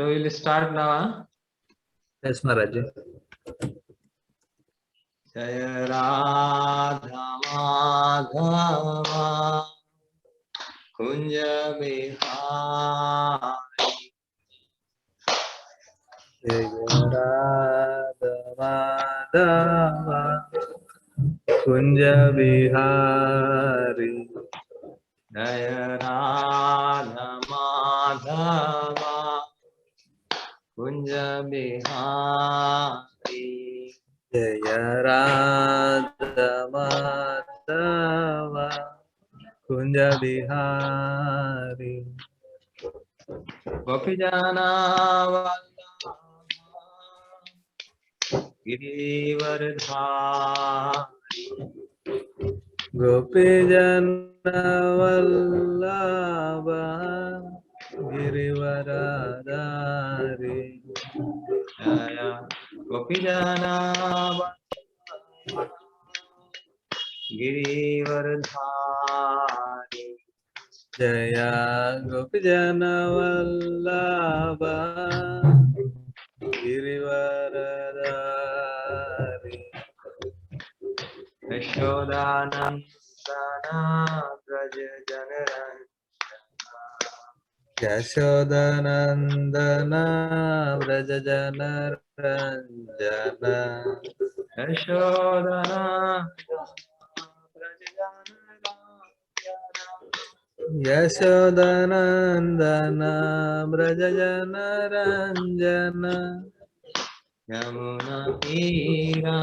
So we'll start now. Huh? Yes, Maharaj. Jaya Radha Madhava Kunja Bihari. Jaya Radha Madhava Kunja Bihari. Jaya Radha Madhava Kunja Bihari. Jaya Radha Madhava Kunja Bihari. Gopijana Vallabha Girivardhari. Gopijana Vallabha Girivaradari. Jaya Gopijana Vallabha Girivardhari. Jaya Gopijana Vallabha Girivaradari. Yashodanandana Braja Janaranjana. Yashodanandana Vraja Janaranjana. Yashodana Braja Janaranjana. Yashodanandana Vraja Janaranjana. Yamuna Tira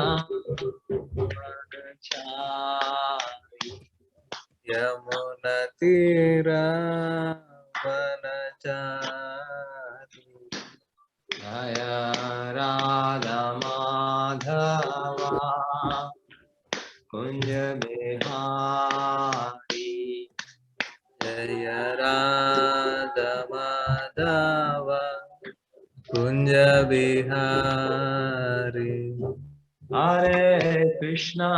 Vanachari. Yamuna Tira Vanachari. Jaya Radha Madhava Kunja Bihari. Jaya Radha Madhava Kunja Bihari. Hare Krishna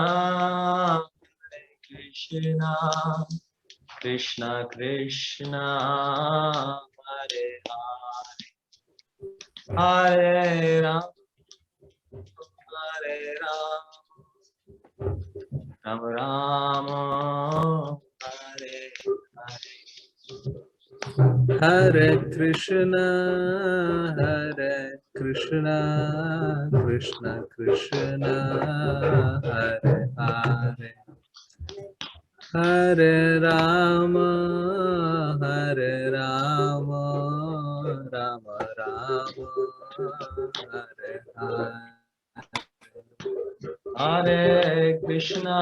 Krishna Krishna Krishna Hare Hare Hare Ram Hare Ram Ram Ram Hare Hare. Hare Krishna Krishna Krishna Hare Hare. Hare Rama Rama Rama Hare Hare. Hare Krishna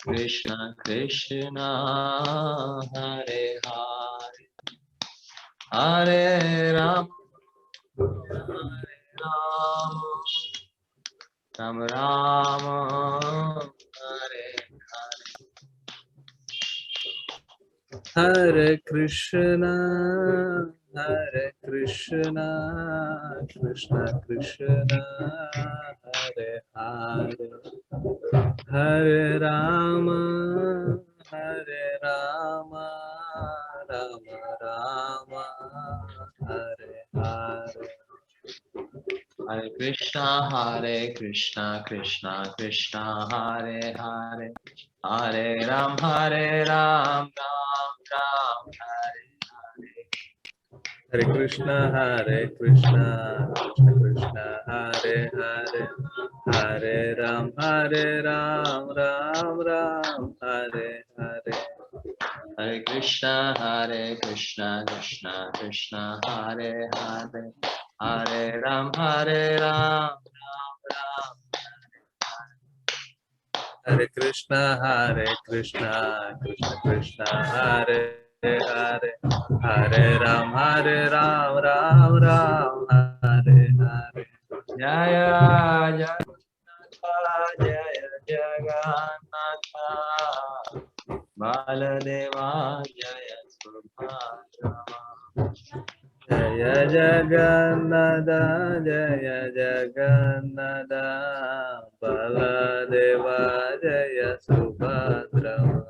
Krishna Krishna Hare Hare. Hare Ram Ram Ram Hare Hare. Hare Krishna Krishna Krishna Hare Hare. Hare Rama Rama Rama Hare Hare. Hare Krishna Krishna Krishna Hare Hare. Hare Ram Ram Ram Hare Hare. Hare Krishna Krishna Krishna Hare Hare. Hare Ram Ram Ram Hare Hare. Hare Krishna Krishna Krishna Hare Hare. Hare Ram Ram Ram. Hare Krishna Krishna Krishna Hare Hare. Hare Ram Ram Hare Hare. Jaya Jagannatha Jaya Jagannatha Baladeva Jaya Subhadrama. Jaya Jagannatha Jaya Jagannatha Baladeva Jaya Subhadrama.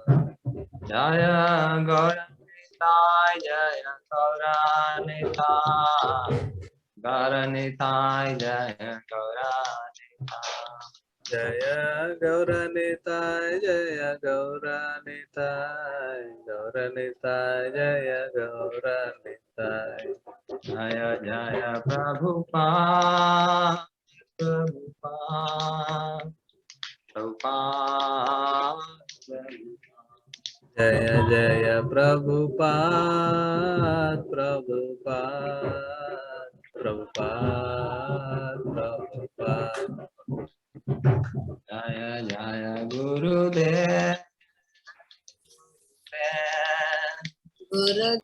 Jaya Gauranga Gauranitai Jaya Gauranitai Gauranitai Jaya Gauranitai Jaya Gauranitai, Jaya Gauranitai, Gauranitai, Jaya Gauranitai. Jaya Jaya Prabhupada Prabhupada Prabhupada Jaya Jaya Prabhupada, Prabhupada, Prabhupada, Prabhupada. Jaya Jaya Gurudev Gurudev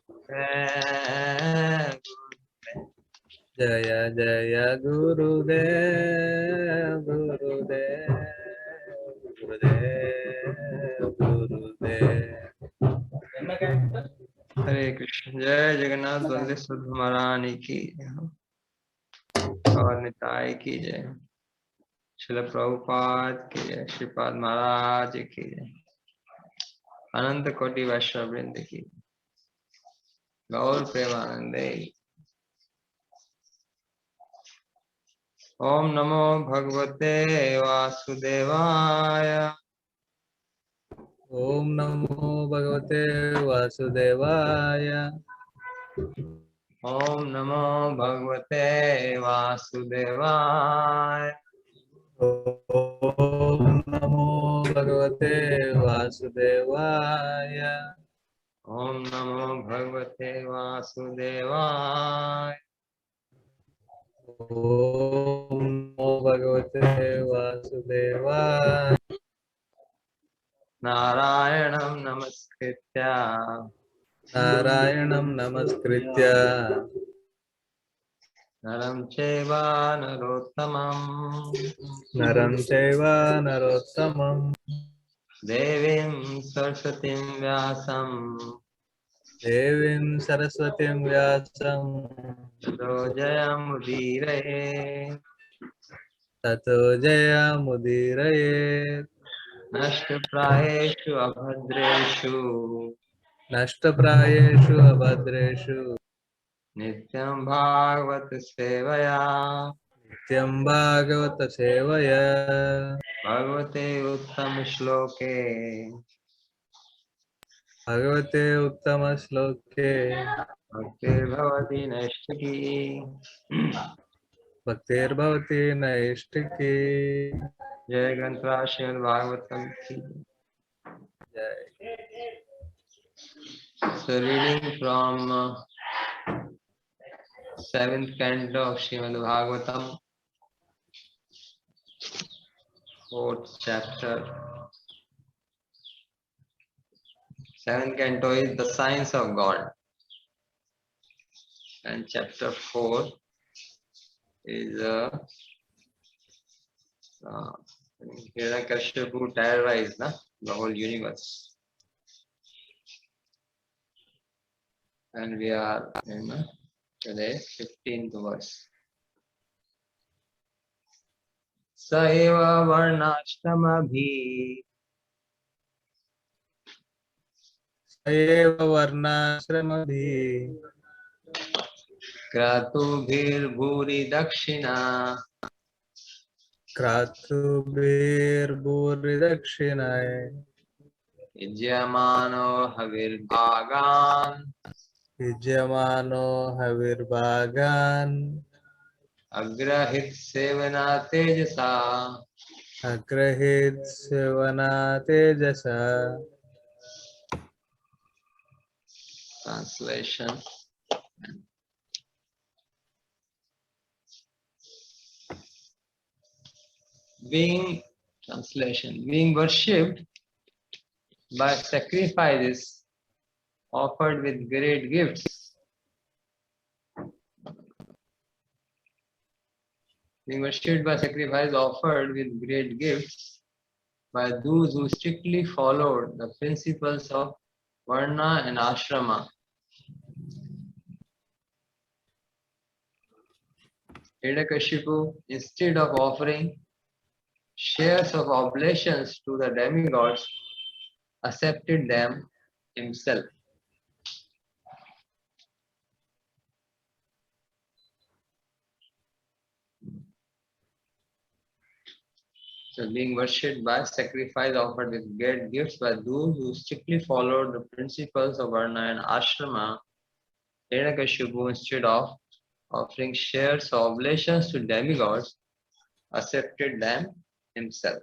Jaya Jaya Gurudev, Gurudev, Gurudev, Gurudev. Hare Krishna Jai Jagannath Bande Sudha Marani ki और निताई की जय श्रील प्रभुपाद की जय श्रीपाद महाराज की जय अनंत कोटि वैष्णव वृंद की गौर प्रेमानंदे ओम नमो भगवते वासुदेवाय Om Namo Bhagavate Vasudevaya. ओम नमो भगवते वासुदेवाय Om Namo Bhagavate Vasudevaya. ओम नमो भगवते वासुदेवाय Om Namo Bhagavate Vasudevaya. नारायणं नमस्कृत्य Narayanam Namaskritya. नरं चैव नरोत्तमं Naram Chaiva Narottamam. देवीं सरस्वतीं व्यासं Devim Saraswatim Vyasam. ततो जयमुदीरये Tato Jaya Mudiraye. नष्टप्रायेषु अभद्रेषु Nashtaprayeshu Abhadreshu. नित्यं भागवत सेवया Nityam Bhagavata Sevaya. भगवते उत्तम श्लोके Bhagavate Uttama Sloke. भक्तिर्भवति नैष्ठिकी Bhaktir Bhavati Naishtiki. जय ग्रंथराज श्रीमद् भागवतम की Jai. So reading from seventh canto of Srimad Bhagavatam, fourth chapter. Seventh canto is the science of God, and chapter 4 is Hiranyakashipu terrorized the whole universe, and we are in today 15th verse. Saeva varnashtamabhi Saeva Varnashramabhi. Kratubhir bhuri dakshina Kratubir Bhuri Dakshinai. Ijyamano havir bhagan Vijyamano Havirbagan. agrahit sevana tejasa. Agrahit Sevana Tejasa. Translation. Being worshipped by sacrifices offered with great gifts. Being worshipped by sacrifices offered with great gifts by those who strictly followed the principles of Varna and Ashrama. Hiranyakashipu, instead of offering shares of oblations to the demigods, accepted them himself. So being worshipped by sacrifice offered with great gifts by those who strictly followed the principles of Varna and Ashrama, Hiranyakashipu, instead of offering shares or oblations to demigods, accepted them himself.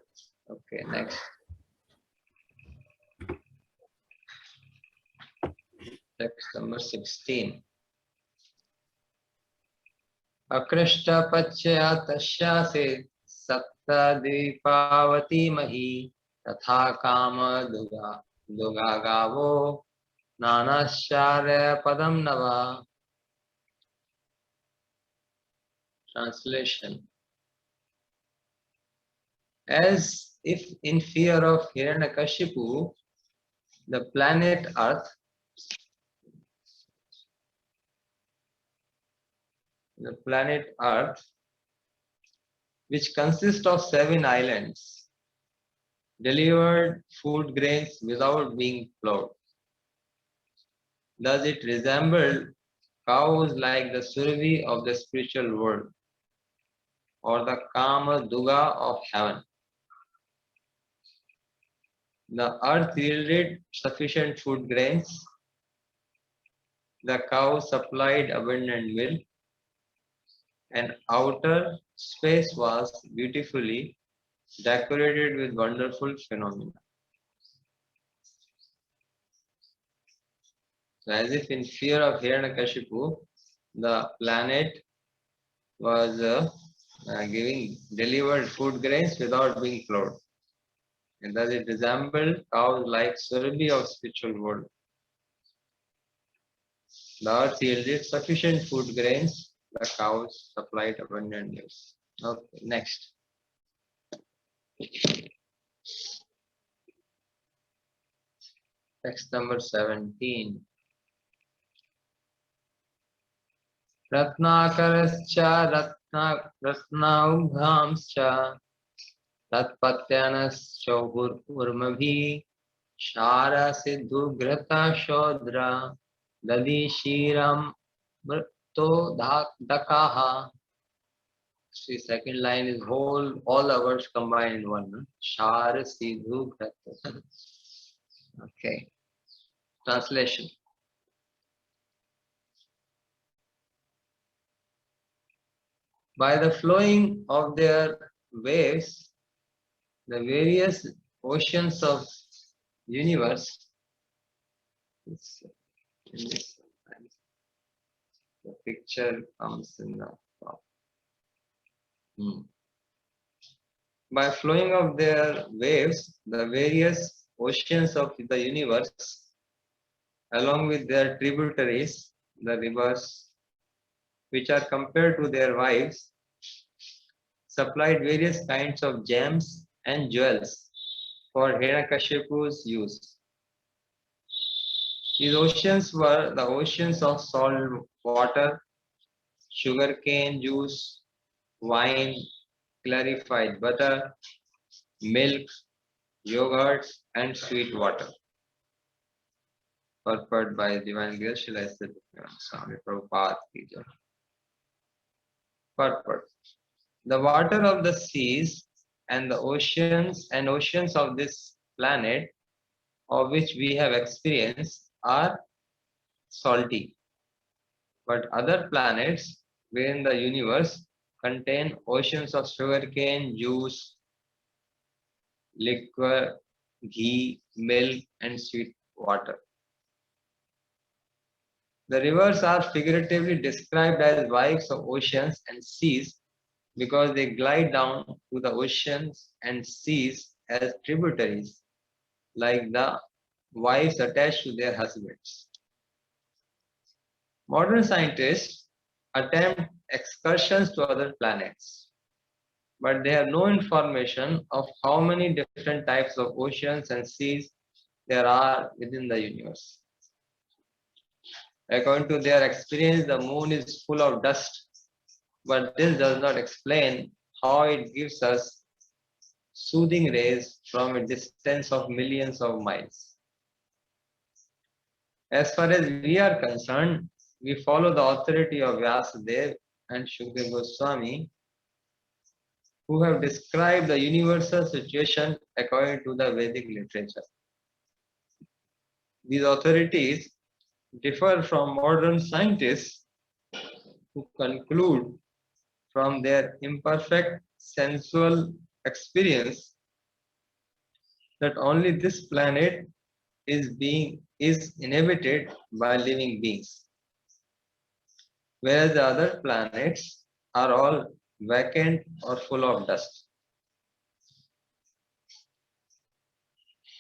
Okay, next. Text number 16. Akrishta pachya tashyase sapta dipavati mahi tatha kama duga gavo nanasharya padam nava. Translation. As if in fear of Hiranyakashipu, the planet Earth, which consists of 7 islands, delivered food grains without being plowed. Thus it resembled cows like the Survi of the spiritual world, or the Kama Duga of heaven. The earth yielded sufficient food grains, the cows supplied abundant milk, and outer space was beautifully decorated with wonderful phenomena. So as if in fear of Hiranyakashipu, the planet was delivered food grains without being plowed. And thus it resembled cows like Surabhi of spiritual world. The earth yielded sufficient food grains, the cows supplied abundant milk. Okay, next. Text number 17. Ratnakarascha ratnaubhamscha tatpatyanascha urmabhi shara siddhu grata shodra dadi shiram mrto dakaha. See, second line is all the words combined in one. Shara siddhu grata. Okay. Translation. By the flowing of their waves, the various oceans of universe, the picture comes in the top. By flowing of their waves, the various oceans of the universe, along with their tributaries, the rivers, which are compared to their wives, supplied various kinds of gems and jewels for Hiranyakashipu's use. These oceans were the oceans of salt water, sugarcane juice, wine, clarified butter, milk, yogurt, and sweet water. Purport by Divine Grace Srila Swami Prabhupada ki jai. Purport. The water of the seas and the oceans of this planet, of which we have experience, are salty. But other planets within the universe contain oceans of sugarcane, juice, liquor, ghee, milk, and sweet water. The rivers are figuratively described as wives of oceans and seas because they glide down to the oceans and seas as tributaries, like the wives attached to their husbands. Modern scientists attempt excursions to other planets, but they have no information of how many different types of oceans and seas there are within the universe. According to their experience, the moon is full of dust, but this does not explain how it gives us soothing rays from a distance of millions of miles. As far as we are concerned, we follow the authority of Vyasadeva and Shukdev Goswami who have described the universal situation according to the Vedic literature. These authorities differ from modern scientists who conclude from their imperfect sensual experience that only this planet is inhabited by living beings, whereas the other planets are all vacant or full of dust.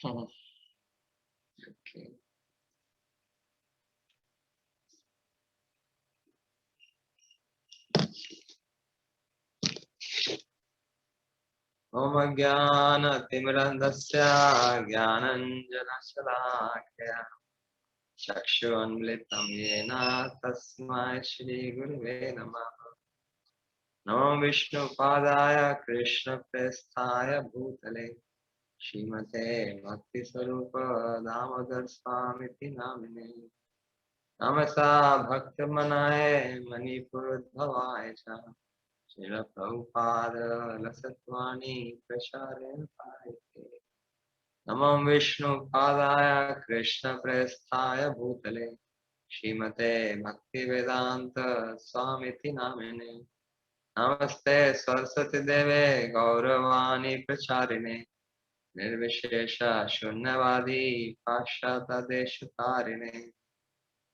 Okay. Om Jnana Timrandasya Jnananjana Shalakya Chakshunmlitam Yena Tasmai Shri Guruve Namah. Namo Vishnu Padaya Krishna Prasthaya Bhutale Shrimate Bhakti Sarupa Damodar Swamiti Namine Namasa Bhaktamanaye Manipur Bhavaya Cha Srila Prabhupada Lasatwani Prasharin Parite Namo Vishnu Padaya Krishna Prasthaya Bhutale Shrimate Bhaktivedanta Swamiti Namine Namaste Saraswati Deve Gauravani Pracharine Nirvishesha Shunyavadi Pashata Deshutarine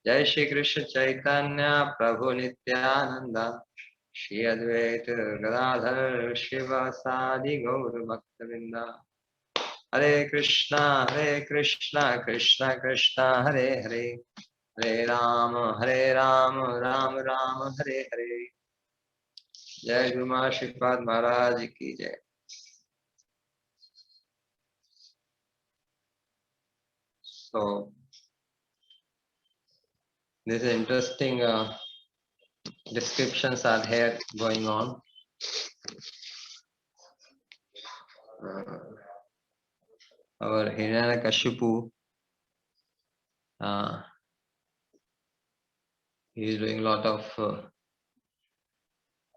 Jai Shri Krishna Chaitanya Prabhu Nityananda Shri Advaita Gadadhar Shivasadi Gaur Bhaktavinda Hare Krishna Krishna Krishna Hare Hare Hare Ram Ram Hare Hare Jai Guru Maharaj Shripad Maharaj Ki Jai. So this is interesting descriptions are here going on. Our Hiranyakashipu, he is doing lot of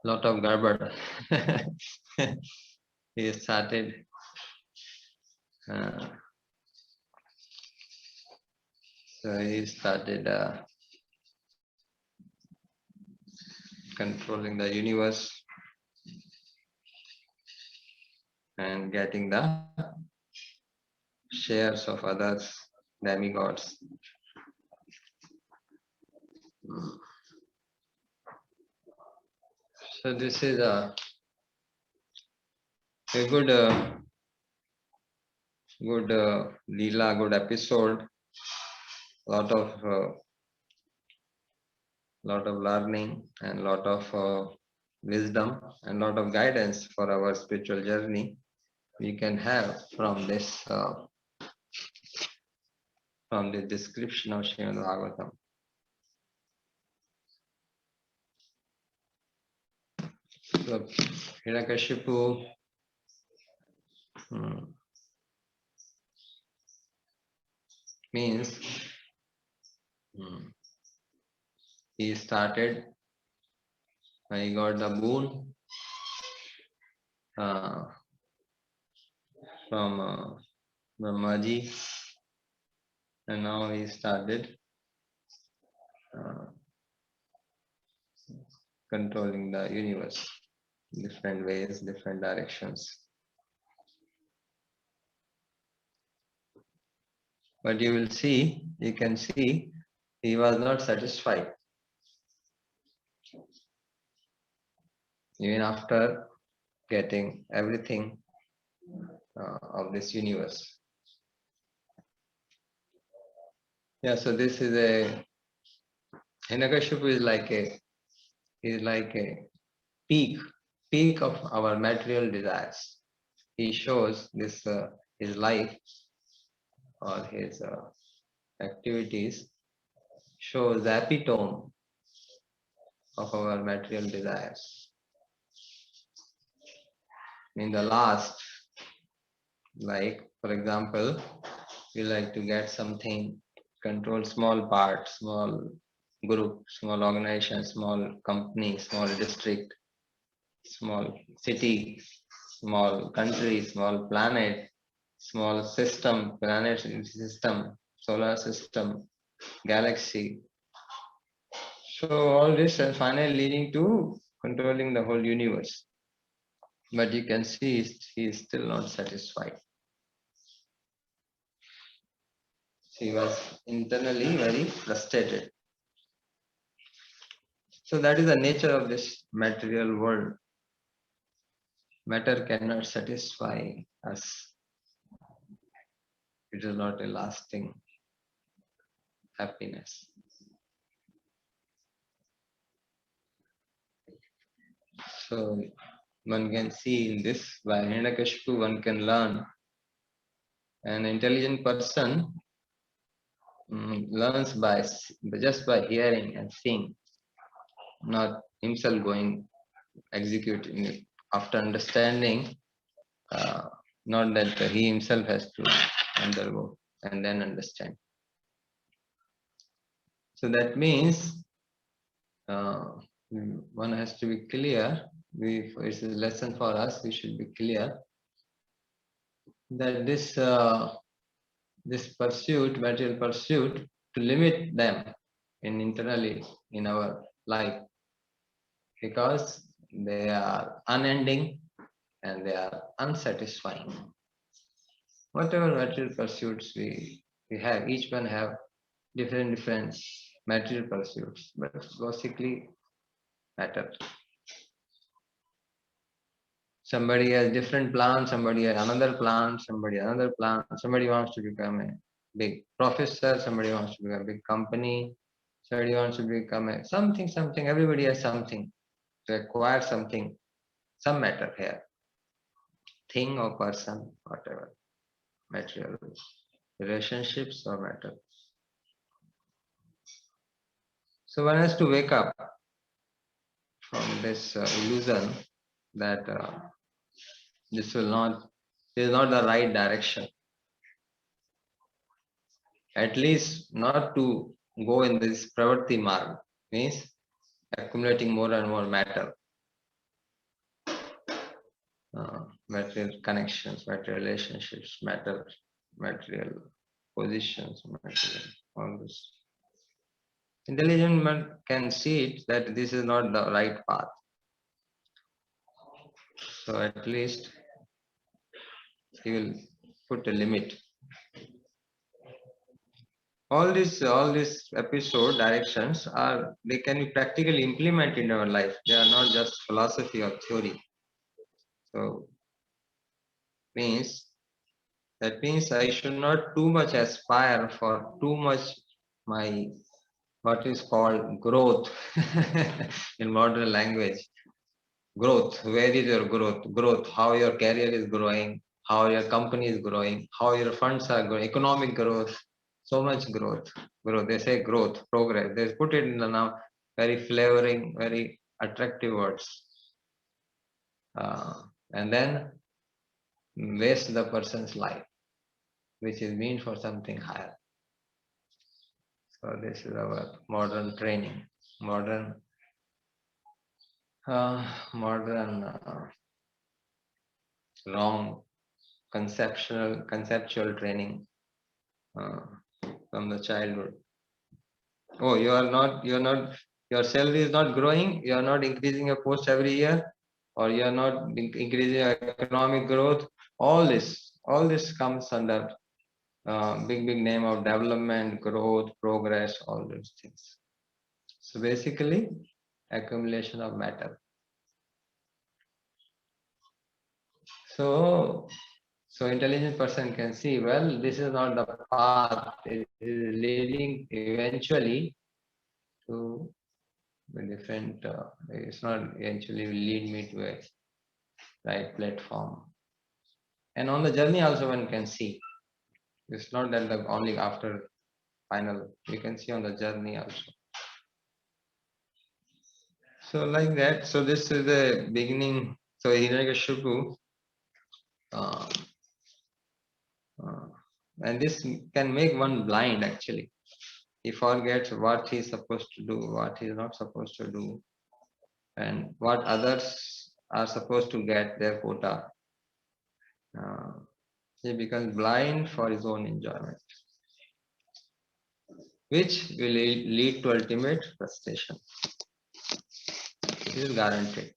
garbad. He started controlling the universe and getting the shares of others demigods. So this is a good Leela, good episode. Lot of learning and lot of wisdom and lot of guidance for our spiritual journey we can have from this from the description of Srimad Bhagavatam. So Hiranyakashipu means he started when he got the boon from Brahmaji, and now he started controlling the universe, different ways, different directions. But you can see, he was not satisfied. Even after getting everything of this universe. Yeah, so this is Hiranyakashipu is like a peak of our material desires. He shows this his life or his activities shows the epitome of our material desires. In the last, like for example, we like to get something, control small part, small group, small organization, small company, small district, small city, small country, small planet, small system, planet system, solar system, galaxy. So all this and finally leading to controlling the whole universe. But you can see he is still not satisfied. He was internally very frustrated. So that is the nature of this material world. Matter cannot satisfy us. It is not a lasting happiness. So one can see in this by Hiranyakashipu one can learn. An intelligent person learns by just by hearing and seeing, not himself going executing it. After understanding, not that he himself has to undergo and then understand. So that means one has to be clear. It's a lesson for us. We should be clear that this pursuit, material pursuit, to limit them internally in our life, because they are unending and they are unsatisfying. Whatever material pursuits we have, each one have different material pursuits, but basically matter. Somebody has different plans, somebody has another plan, somebody another plan, somebody wants to become a big professor, somebody wants to become a big company, somebody wants to become a something, everybody has something to acquire something, some matter here, thing or person, whatever, material relationships or matter. So one has to wake up from this illusion that this is not the right direction. At least not to go in this pravritti marg, means accumulating more and more matter, material connections, material relationships, material positions, material, all this. Intelligent man can see it that this is not the right path. So at least he will put a limit. All these episode directions they can be practically implemented in our life. They are not just philosophy or theory. So that means I should not too much aspire for too much my what is called growth in modern language. Growth. Where is your growth? Growth. How your career is growing, how your company is growing, how your funds are growing, economic growth. So much growth. Growth. They say growth, progress. They put it in the now very flavoring, very attractive words. And then waste the person's life, which is meant for something higher. So this is our modern training, modern wrong conceptual training from the childhood. Oh, your salary is not growing, you are not increasing your post every year, or you are not increasing your economic growth. All this comes under big name of development, growth, progress, all those things. So basically, accumulation of matter. So intelligent person can see, well, this is not the path. It is leading eventually to a different. It's not eventually will lead me to a right platform. And on the journey also one can see. It's not that only after final. You can see on the journey also. So like that. So this is the beginning. So Hiranyakashipu. And this can make one blind actually. He forgets what he's supposed to do, what he's not supposed to do, and what others are supposed to get their quota. he becomes blind for his own enjoyment, which will lead to ultimate frustration. It is guaranteed.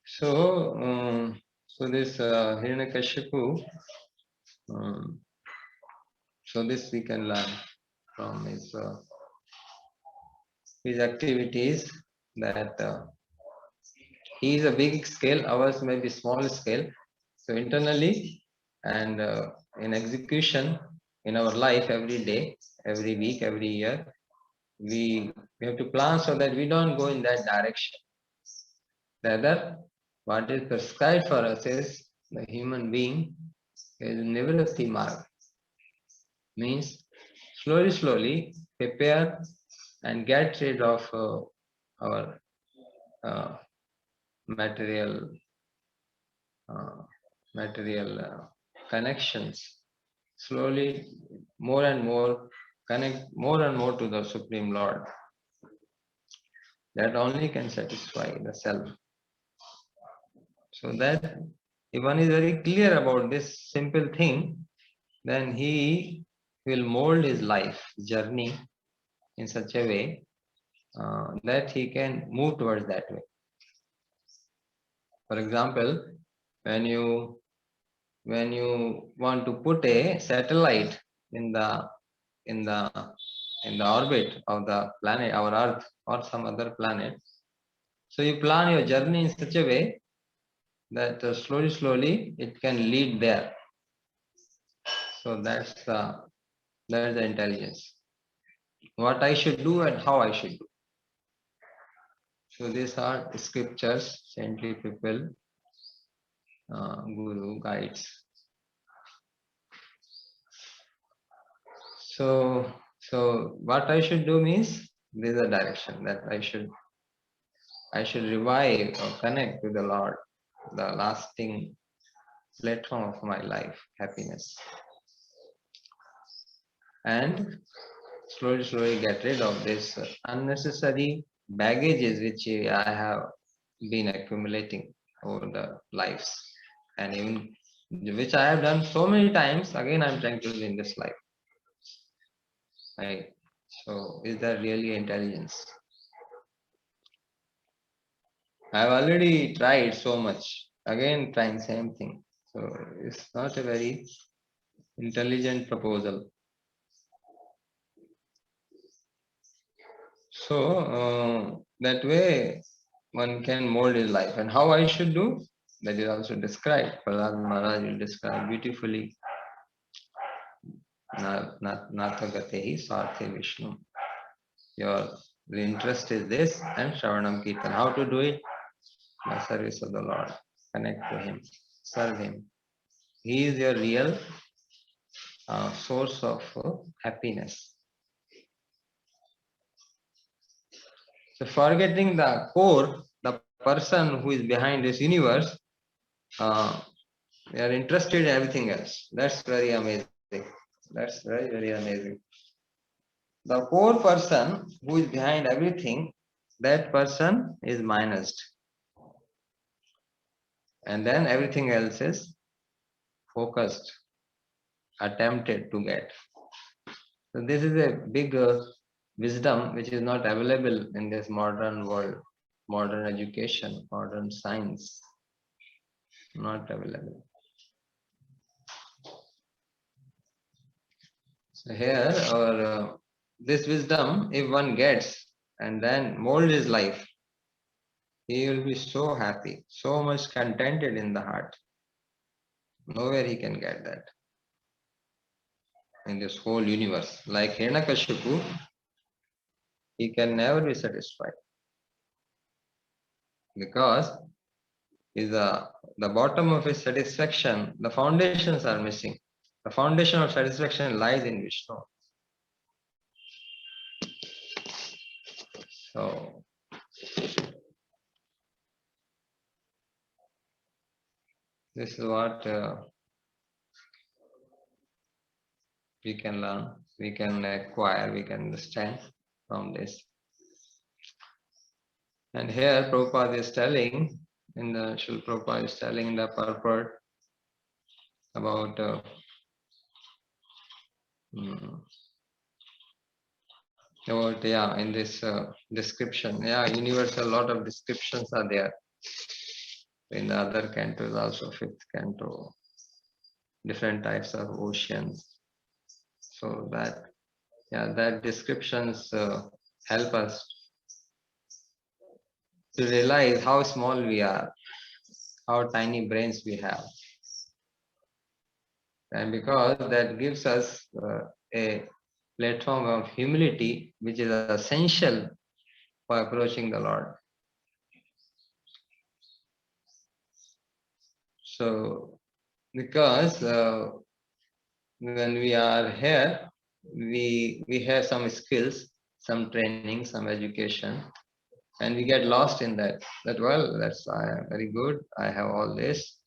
So this Hiranyakashipu, so this we can learn from his activities, that he is a big scale, ours may be small scale. So internally and in execution in our life, every day, every week, every year, we have to plan so that we don't go in that direction. Rather, what is prescribed for us is the human being is nivritti marg, means slowly prepare and get rid of our uh, material connections. Slowly, more and more, connect more and more to the Supreme Lord. That only can satisfy the self. So that if one is very clear about this simple thing, then he will mold his life journey in such a way that he can move towards that way. For example, when you want to put a satellite in the in the in the orbit of the planet, our Earth or some other planet, so you plan your journey in such a way that slowly it can lead there. So that's the intelligence. What I should do and how I should do. So these are scriptures, saintly people, guru, guides. So what I should do means this is a direction that I should revive or connect to the Lord, the lasting platform of my life, happiness. And slowly get rid of this unnecessary baggages which I have been accumulating over the lives, and even which I have done so many times. Again, I'm trying to do in this life. Right? So, is that really intelligence? I've already tried so much. Again, trying same thing. So, it's not a very intelligent proposal. So that way one can mold his life. And how I should do, that is also described. Prahlad Maharaj will describe beautifully. Nathagatehi Sarthe Vishnu. Your interest is this, and Shravanam Kirtan. How to do it? By service of the Lord. Connect to Him. Serve Him. He is your real source of happiness. So forgetting the core, the person who is behind this universe, they are interested in everything else. That's very amazing. That's very amazing. The core person who is behind everything, that person is minused. And then everything else is focused, attempted to get. So this is a big wisdom which is not available in this modern world, modern education, modern science. Not available. So here, our this wisdom, if one gets and then mold his life, he will be so happy, so much contented in the heart. Nowhere he can get that in this whole universe. Like Hiranyakashipu, he can never be satisfied because the bottom of his satisfaction, the foundations are missing. The foundation of satisfaction lies in Vishnu. So this is what we can learn, we can acquire, we can understand from this. And here Prabhupada is telling in the Srila Prabhupada is telling in the purport about mm, in this description. Universe, a lot of descriptions are there. In the other cantos also, fifth canto, different types of oceans. So that descriptions help us to realize how small we are, how tiny brains we have. And because that gives us a platform of humility, which is essential for approaching the Lord. So, because when we are here, we have some skills, some training, some education, and we get lost in that. That's very good. I have all this.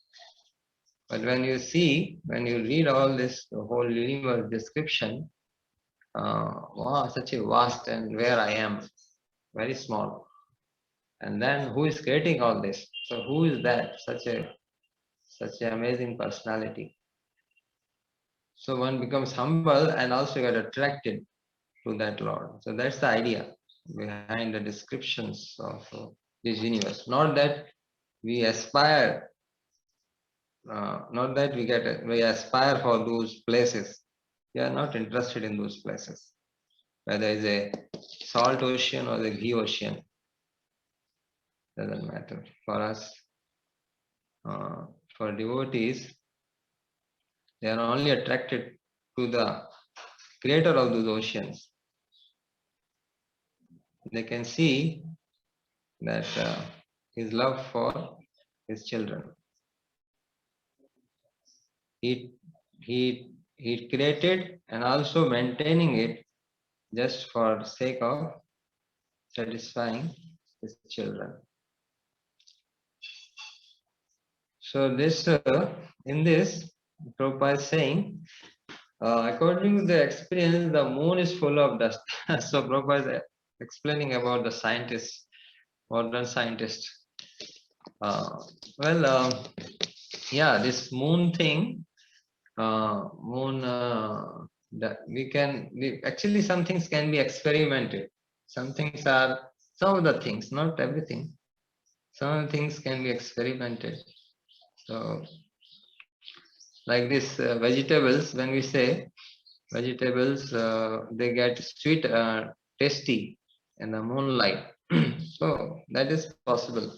But when you read all this, the whole universe description, wow, such a vast, and where I am, very small. And then who is creating all this? So who is that? Such an amazing personality. So one becomes humble and also get attracted to that Lord. So that's the idea behind the descriptions of this universe. Not that we aspire, not that we aspire for those places. We are not interested in those places. Whether it's a salt ocean or the ghee ocean, doesn't matter. For us, for devotees, they are only attracted to the creator of those oceans. They can see that his love for his children. He he created and also maintaining it just for sake of satisfying his children. So this in this, Prabhupada is saying, according to the experience, the moon is full of dust. So Prabhupada is explaining about the scientists, modern scientists. This moon thing, that actually some things can be experimented. Some of the things, not everything. Some of the things can be experimented. So, like this vegetables, when we say vegetables, they get sweet, tasty in the moonlight. So that is possible.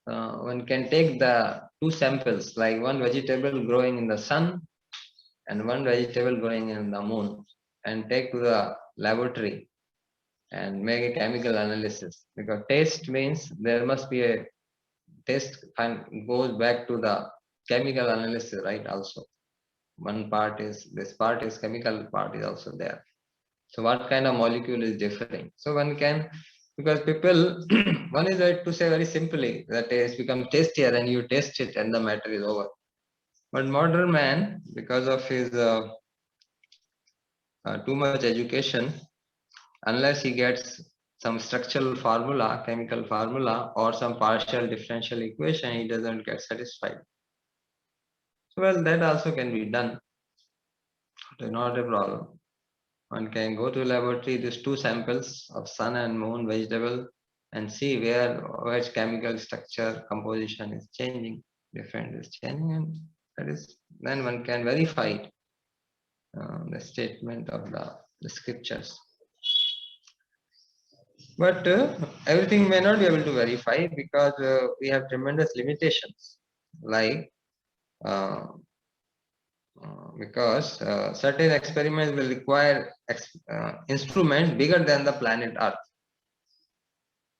One can take the two samples, like one vegetable growing in the sun and one vegetable growing in the moon, and take to the laboratory and make a chemical analysis. Because taste means there must be a taste and goes back to the chemical analysis, right? Also, one part is this part is chemical, part is also there. So what kind of molecule is differing? So one can, because people, one is like to say very simply that taste becomes tastier and you taste it and the matter is over. But modern man, because of his too much education, unless he gets some structural formula, chemical formula, or some partial differential equation, he doesn't get satisfied. So well, that also can be done. Not a problem. One can go to laboratory, these two samples of sun and moon vegetable, and see which chemical structure composition is changing, different is changing, and that is then one can verify it, the statement of the scriptures. But everything may not be able to verify because we have tremendous limitations, like uh, because certain experiments will require instruments bigger than the planet Earth.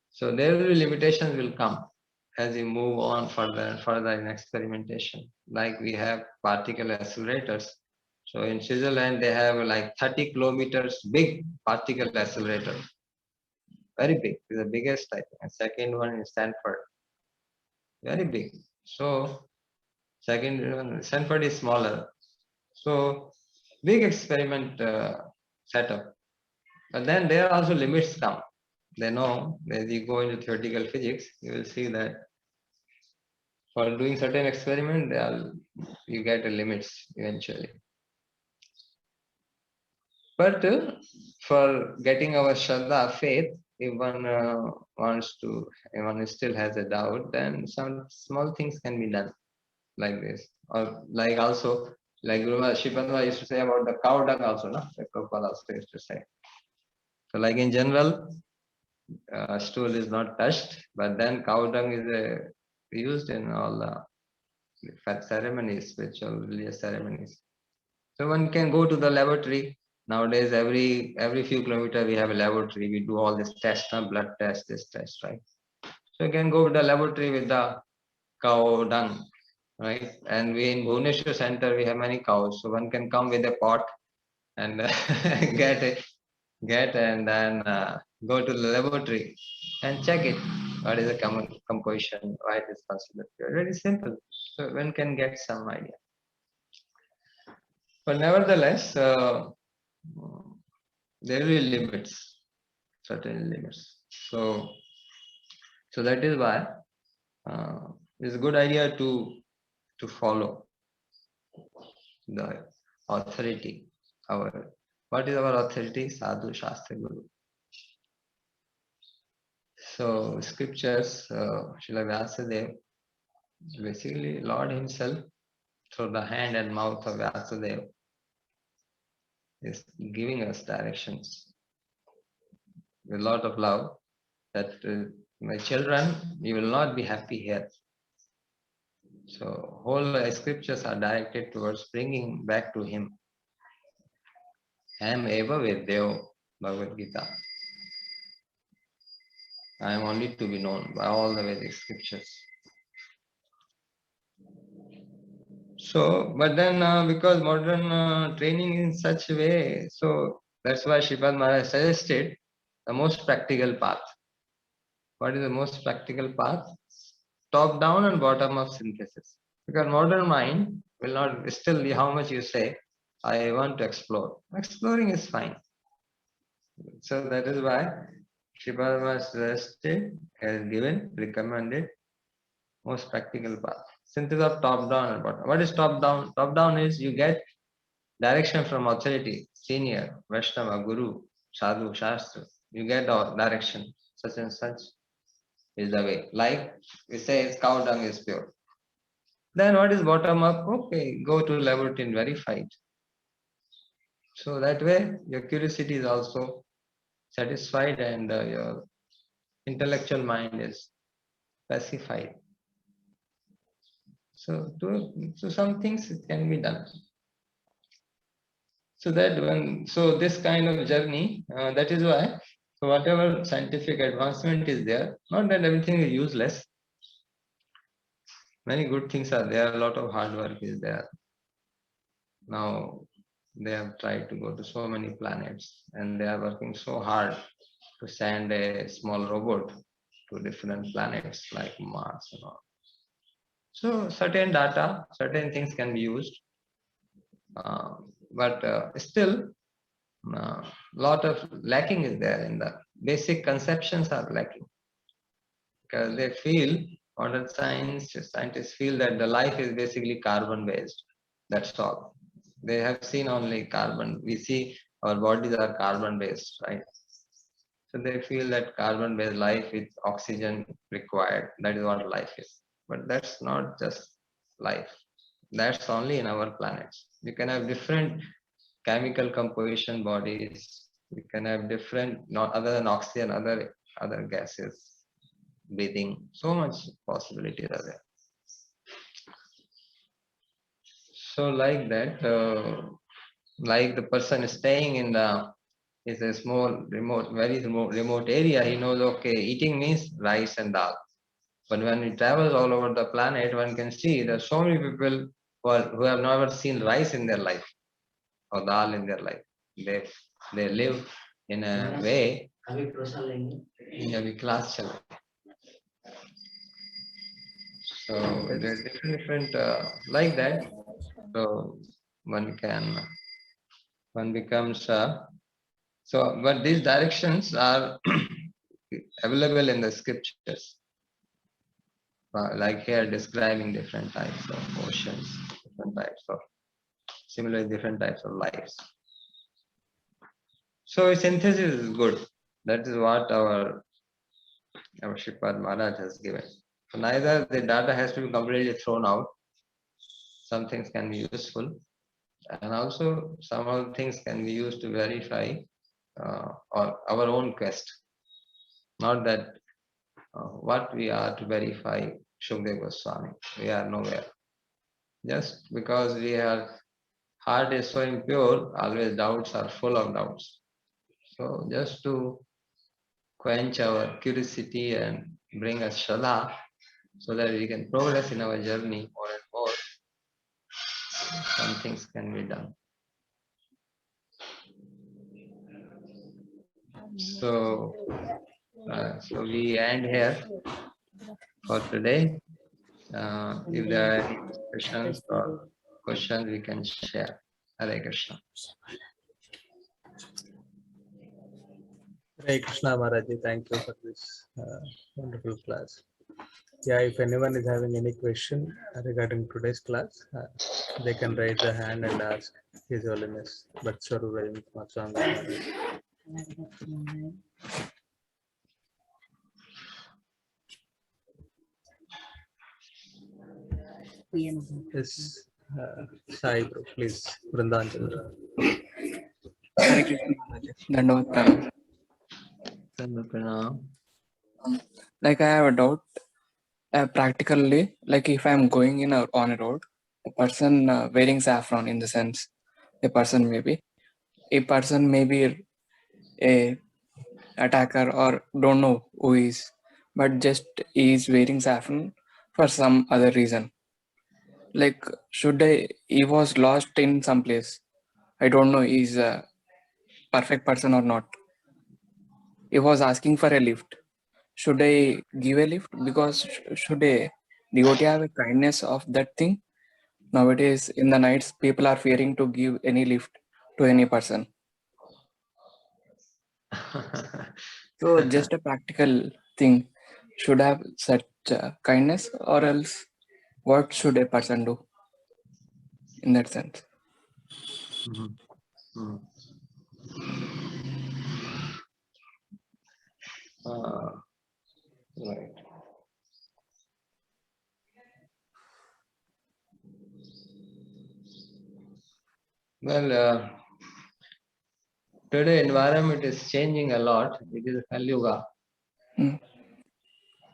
So there will be limitations will come as we move on further and further in experimentation. Like we have particle accelerators. So in Switzerland, they have like 30 kilometers big particle accelerator. Very big. It's the biggest, I think. And second one in Stanford. Very big. So second one, Stanford is smaller. So big experiment setup. But then there are also limits come. They know as you go into theoretical physics, you will see that For doing certain experiment, you get limits eventually. But for getting our Shraddha, faith, if one if one still has a doubt, then some small things can be done like this. Or like also, like Guru Shipadma used to say about the cow dung also, no? The Prabhupada also used to say. So like in general, stool is not touched, but then cow dung is used in all the ceremonies, spiritual religious ceremonies. So one can go to the laboratory. Nowadays, every few kilometers we have a laboratory. We do all this test, blood test, this test, right? So you can go to the laboratory with the cow dung, right? And we in Bhubaneswar center we have many cows, so one can come with a pot and get and then go to the laboratory and check it. What is the common composition? Why it is considered pure? Very simple. So one can get some idea. But nevertheless, there will be limits, certain limits. So that is why it's a good idea to follow the authority. What is our authority? Sadhu, Shastra, Guru. So scriptures, Srila Vyasadeva, basically Lord Himself, through the hand and mouth of Vyasadeva, is giving us directions with a lot of love. That my children, you will not be happy here. So whole scriptures are directed towards bringing back to Him. Ham eva Vedyao, Bhagavad Gita. I am only to be known by all the Vedic scriptures. So, but then because modern training in such a way, so that's why Sripad Maharaj suggested the most practical path. What is the most practical path? Top down and bottom up synthesis. Because modern mind will not still how much you say, I want to explore. Exploring is fine. So that is why Sripad Maharaj suggested, has given, recommended most practical path. Synthesis of top down and bottom. What is top down? Top down is you get direction from authority, senior, Vaishnava, Guru, Sadhu, Shastra. You get the direction, such and such is the way. Like we say, cow dung is pure. Then what is bottom up? Okay, go to laboratory and verify it. So that way your curiosity is also satisfied and your intellectual mind is pacified. So some things can be done. So this kind of journey, that is why, so whatever scientific advancement is there, not that everything is useless. Many good things are there, a lot of hard work is there. Now they have tried to go to so many planets and they are working so hard to send a small robot to different planets like Mars and all. So certain data, certain things can be used, but still lot of lacking is there in the basic conceptions are lacking because they feel modern scientists feel that the life is basically carbon based. That's all. They have seen only carbon. We see our bodies are carbon based, right? So they feel that carbon based life with oxygen required. That is what life is. But that's not just life. That's only in our planets. You can have different chemical composition bodies. We can have different, not other than oxygen, other gases, breathing. So much possibilities are there. So like that, like the person staying in is a small very remote area. He knows okay, eating means rice and dal. But when he travels all over the planet, one can see there are so many people who have never seen rice in their life or dal in their life. They live in a way in a class chalo. So there are different like that. So one becomes but these directions are available in the scriptures. like here describing different types of oceans, different types of, similarly different types of lives. So synthesis is good. That is what our Shripad Maharaj has given. So neither the data has to be completely thrown out. Some things can be useful, and also some of the things can be used to verify or our own quest. Not that what we are to verify Shukdev Goswami. We are nowhere. Just because our heart is so impure, always doubts are full of doubts. So just to quench our curiosity and bring us Shraddha so that we can progress in our journey more and more, some things can be done. So, so we end here for today. If there are any discussions or questions, we can share. Hare Krishna. Hare Krishna Maharaji, thank you for this wonderful class. Yeah, if anyone is having any question regarding today's class, they can raise the hand and ask His Holiness Bhatswarup Swami Maharaj. Yes, Sai bro, please, Vrindavan. Hare Krishna Maharaj. Dandavat Pranam. Like I have a doubt. Practically, like if I'm going on a road, a person wearing saffron, in the sense, a person may be a attacker or don't know who is, but just is wearing saffron for some other reason. Like he was lost in some place. I don't know he's a perfect person or not. He was asking for a lift. Should I give a lift? Because should a devotee have a kindness of that thing? Nowadays, in the nights, people are fearing to give any lift to any person. So, just a practical thing. Should have such kindness, or else what should a person do in that sense? Right. Well, today environment is changing a lot. It is Kali Yuga. Hmm.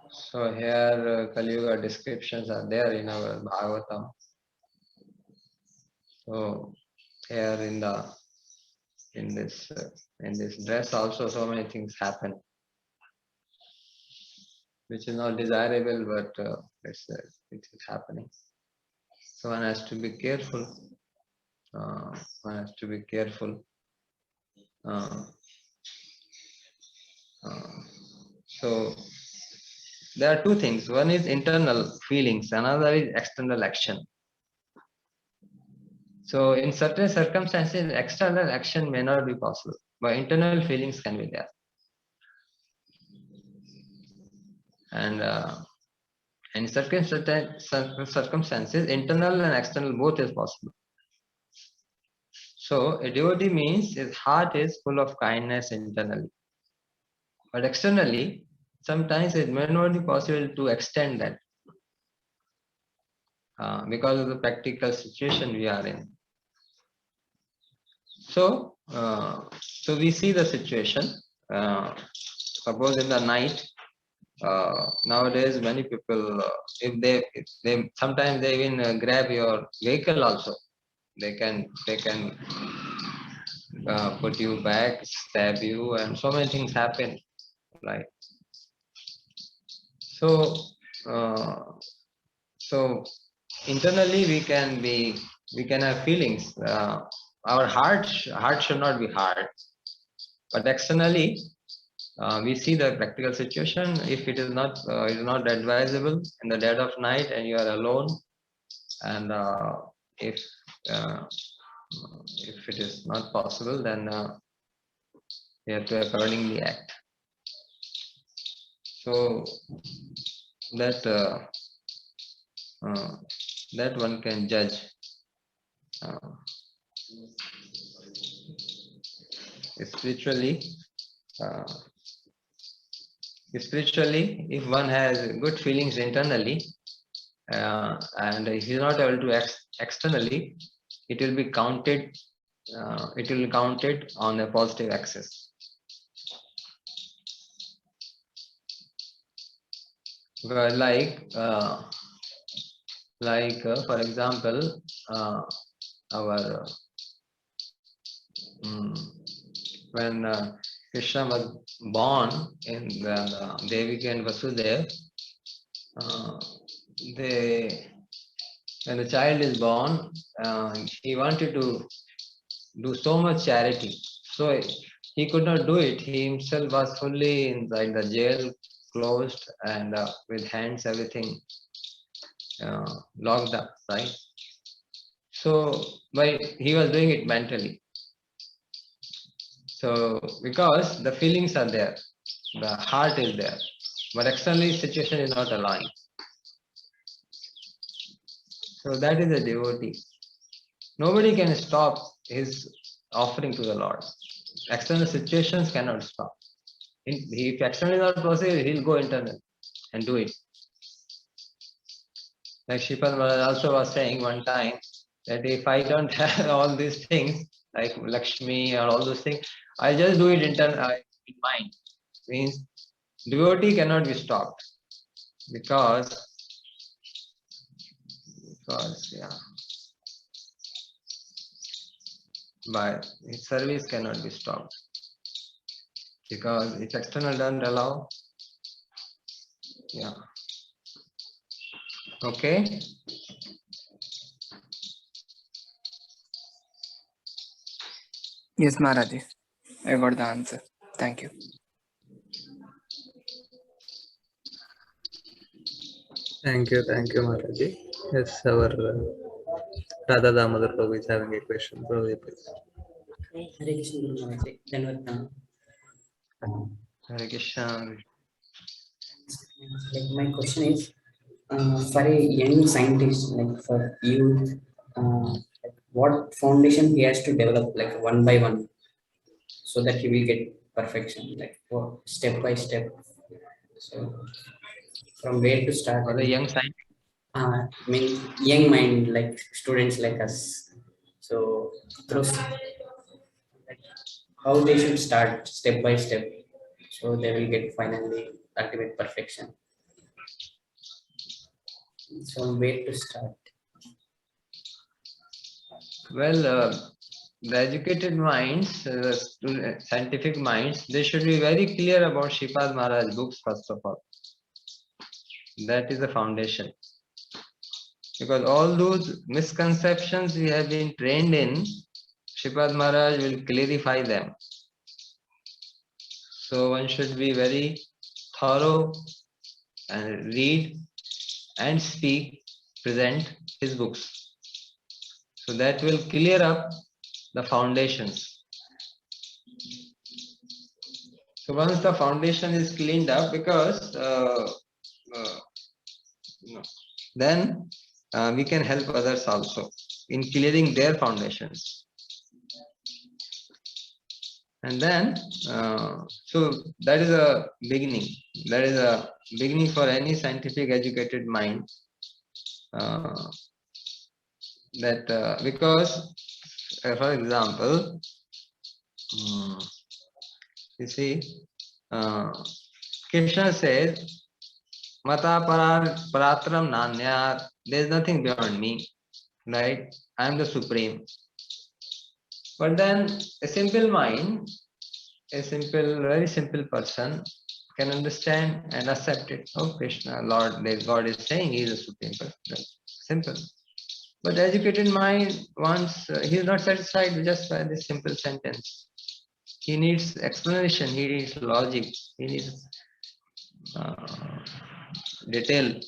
So here Kali Yuga descriptions are there in our Bhagavatam. So here in this dress also so many things happen, which is not desirable, but it is happening. So one has to be careful. One has to be careful. So there are two things. One is internal feelings, another is external action. So in certain circumstances, external action may not be possible, but internal feelings can be there. And in certain circumstances, internal and external both is possible. So a devotee means his heart is full of kindness internally. But externally, sometimes it may not be possible to extend that because of the practical situation we are in. So, so we see the situation. Suppose in the night, nowadays many people, if they sometimes they even grab your vehicle also. They can put you back, stab you, and so many things happen, right? So, so internally we can have feelings. Our heart should not be hard, but externally we see the practical situation. If it is not advisable in the dead of night and you are alone, and if it is not possible, then you have to accordingly act. So that that one can judge. Spiritually, if one has good feelings internally and he is not able to externally, it will be counted. It will be counted on a positive axis. Well, for example, our when Krishna was born in the Devaki and Vasudeva, when the child is born, he wanted to do so much charity. So he could not do it. He himself was fully inside the jail, closed, and with hands, everything locked up, right? So, but he was doing it mentally. So, because the feelings are there, the heart is there, but externally situation is not allowing. So that is a devotee. Nobody can stop his offering to the Lord. External situations cannot stop. If external is not possible, he'll go internal and do it. Like Sripad Maharaj also was saying one time that if I don't have all these things like Lakshmi or all those things, I just do it in mind. Means devotee cannot be stopped because but his service cannot be stopped because if external doesn't allow. Yeah. Okay. Yes, Maharaji. I got the answer. Thank you. Thank you, Maharaji. Yes, our Radha Damodar Prabhu is having a question. Prabhu, please. Hare Krishna Guru Maharaji. Dhanavad. Hare Krishna. Like my question is, for a young scientist, like for you, like what foundation he has to develop, like one by one, so that he will get perfection, like step by step. So from where to start? For the young scientist. I mean, young mind, like students like us. So through like how they should start step by step, so they will get finally ultimate perfection. So where to start? Well, the educated minds, scientific minds, they should be very clear about Sripad Maharaj books first of all. That is the foundation. Because all those misconceptions we have been trained in, Sripad Maharaj will clarify them. So one should be very thorough and read and speak, present his books. So that will clear up the foundations. So once the foundation is cleaned up, because then we can help others also in clearing their foundations. And then, so that is a beginning. That is a beginning for any scientific educated mind. Because, for example, you see, Krishna says, Mata paratram nanyat, there is nothing beyond me, right? I am the supreme. But then a simple mind, very simple person can understand and accept it. Oh, Krishna, Lord, God is saying he is the supreme person. Simple. But educated mind he is not satisfied just by this simple sentence. He needs explanation, he needs logic, he needs detailed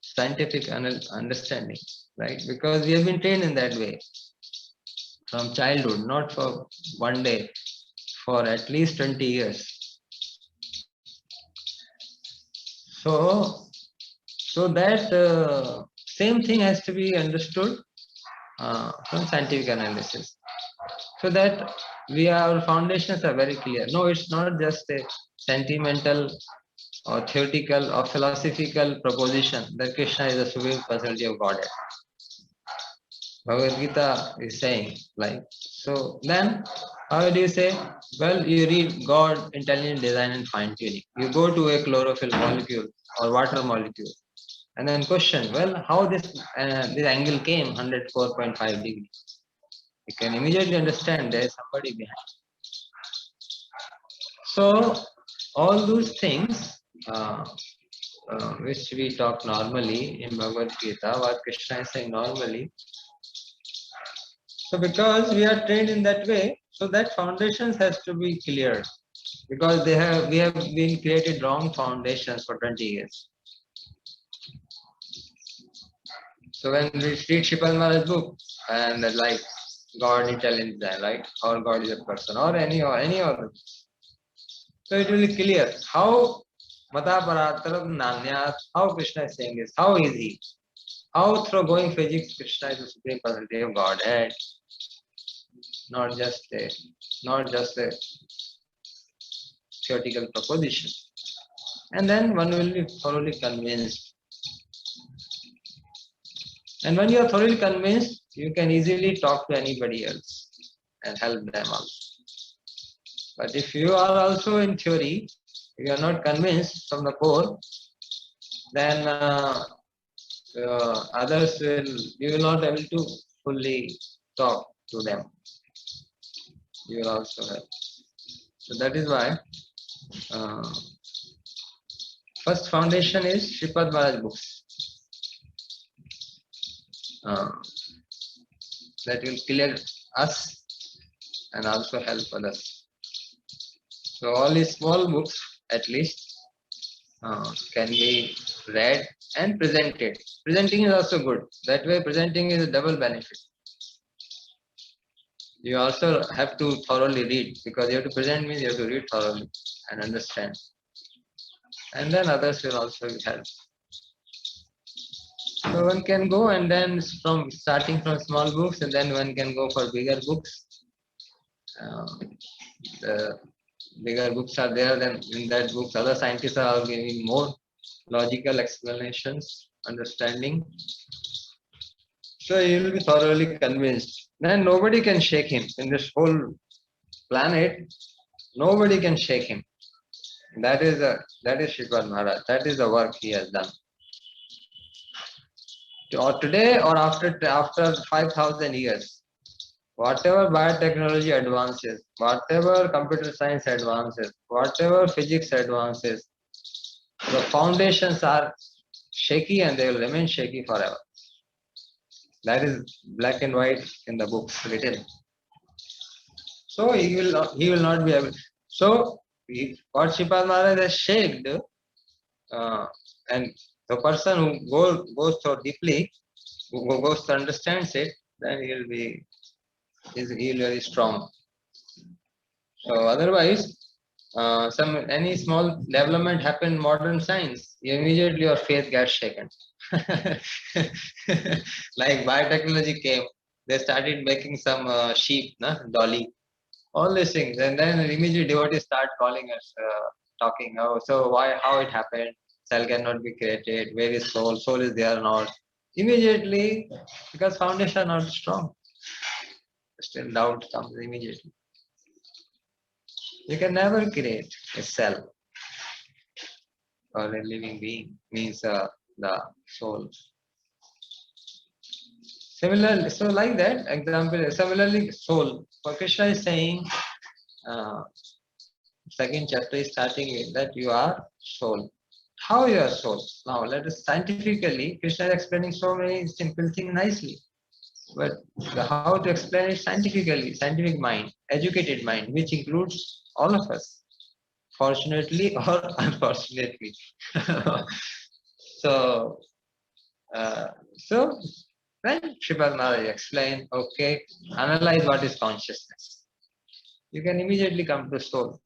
scientific understanding, right? Because we have been trained in that way from childhood, not for one day, for at least 20 years. So that same thing has to be understood from scientific analysis, so that our foundations are very clear. No, it's not just a sentimental or theoretical or philosophical proposition that Krishna is the supreme personality of Godhead. Bhagavad Gita is saying like, so then how do you say? Well, you read God, intelligent design and fine tuning. You go to a chlorophyll molecule or water molecule and then question, well, how this angle came 104.5 degrees. You can immediately understand there is somebody behind. So all those things which we talk normally in Bhagavad Gita, what Krishna is saying normally. So because we are trained in that way, so that foundations has to be cleared, because we have been created wrong foundations for 20 years. So when we read Srimad Maharaj's book and like God intelligence, right, or God is a person, or any other, so it will be clear how Mata Parataram Nanyat, how Krishna is saying this, how is he? How through going physics Krishna is the supreme personality of Godhead, not just a theoretical proposition. And then one will be thoroughly convinced. And when you are thoroughly convinced, you can easily talk to anybody else and help them out. But if you are also in theory, if you are not convinced from the core, then others you will not be able to fully talk to them. You will also help. So that is why first foundation is Srimad Maharaj books. That will clear us and also help others. So all these small books at least can be read and presented. Presenting is also good. That way presenting is a double benefit. You also have to thoroughly read, because you have to present means you have to read thoroughly and understand. And then others will also help. So one can go and then starting from small books, and then one can go for bigger books. The bigger books are there, then in that books other scientists are giving more logical explanations, understanding. So he will be thoroughly convinced. Then nobody can shake him in this whole planet. Nobody can shake him. That is Srimad Maharaj. That is the work he has done. Or today or after 5,000 years, whatever biotechnology advances, whatever computer science advances, whatever physics advances, the foundations are shaky and they will remain shaky forever. That is black and white in the books written. So he will not be able. So what Srimad Maharaj has shaked, and the person who goes so deeply, who goes to understands it, then he will be very strong. So otherwise, any small development happen in modern science, immediately your faith gets shaken. Like biotechnology came, they started making some sheep, dolly, all these things, and then immediately devotees start calling us, talking. Oh, so how it happened? Cell cannot be created. Where is soul? Soul is there or not? Immediately, because foundation are not strong, still doubt comes immediately. You can never create a cell or a living being, means the soul. Similarly, so like that example, similarly soul. For Krishna is saying, second chapter is starting with that you are soul. How you are soul? Now let us scientifically, Krishna is explaining so many simple things nicely. But how to explain it scientifically, scientific mind, educated mind, which includes all of us, fortunately or unfortunately. So when Srimad Maharaj explained, okay, analyze what is consciousness. You can immediately come to soul.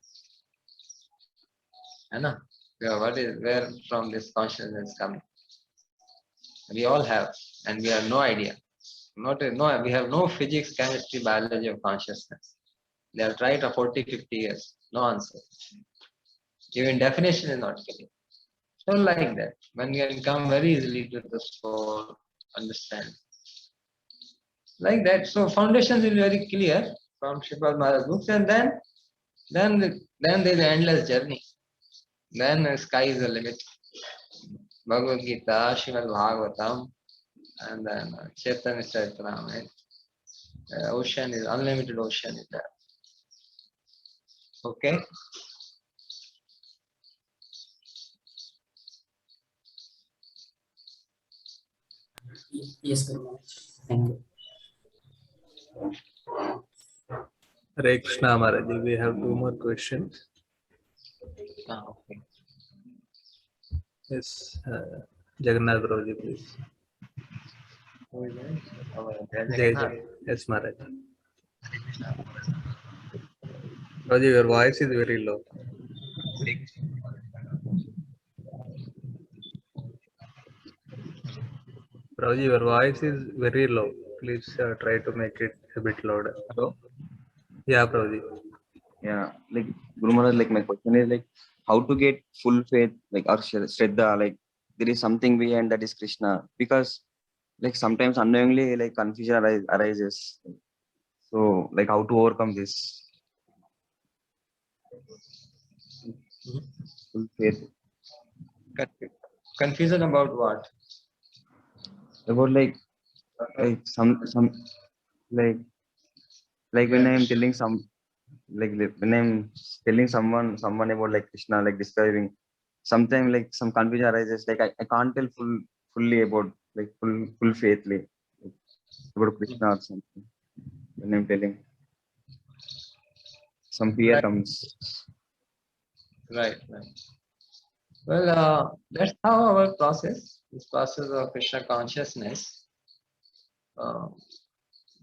Where from this consciousness coming? We all have, and we have no idea. We have no physics, chemistry, biology of consciousness. They have tried for 40, 50 years. No answer. Even definition is not clear. So like that, one can come very easily to the soul, understand. Like that. So foundations is very clear from Sripad Maharaj books, and then there is an endless journey. Then the sky is the limit. Bhagavad Gita, Srimad Bhagavatam, and then Chaitanya Charitamrita. Ocean is unlimited. Ocean is there. Okay. Yes, Guru Maharaj. Thank you. Hare Krishna Maharaj, we have 2 more questions. Okay. Yes, Jagannath Rauji, please. Who is it? Jai Jai. Yes, Maharaj. Rauji, your voice is very low. Rauji, your voice is very low. Please try to make it a bit louder. Hello? Yeah, Rauji. Yeah, like Guru Maharaj, like my question is like how to get full faith, like or Shraddha, like there is something behind that is Krishna, because like sometimes unknowingly like confusion arises. So like how to overcome this full faith Confusion about what? about like some like when I'm telling when I'm telling someone about like Krishna, like describing, sometimes like some confusion arises, like I can't tell fully about like full faithly about Krishna or something. When I'm telling, some fear Right. comes. Right. Well, that's how our process, this process of Krishna consciousness,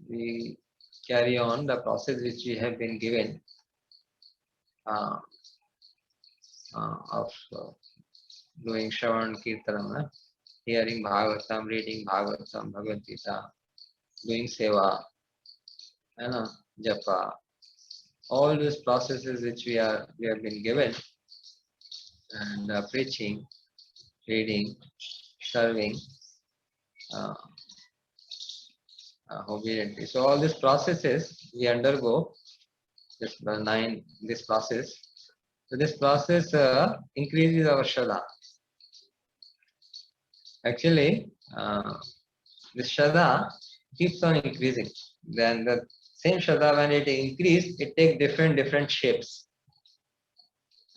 we carry on the process which we have been given uh, of doing Shravan Kirtanam, hearing Bhagavatam, reading Bhagavatam, Bhagavad Gita, doing Seva, Japa, all these processes which we have been given, and preaching, reading, serving, obediently. So all these processes we undergo this process. So this process increases our Shraddha. Actually, this Shraddha keeps on increasing. Then the same Shraddha, when it increases, it takes different shapes.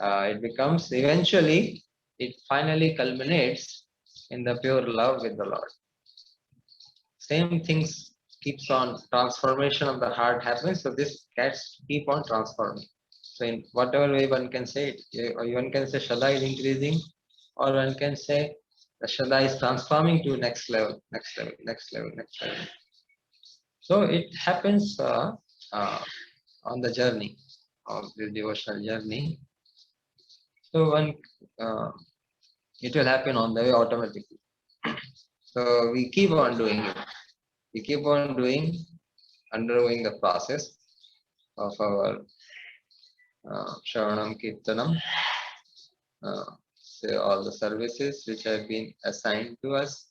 It becomes eventually, it finally culminates in the pure love with the Lord. Same things keeps on, transformation of the heart happens. So this gets keep on transforming. So in whatever way one can say it, one can say Shraddha is increasing, or one can say the Shraddha is transforming to next level. So it happens on the journey of the devotional journey. So it will happen on the way automatically. So we keep on doing it. We keep on undergoing the process of our Shravanam Kirtanam, all the services which have been assigned to us.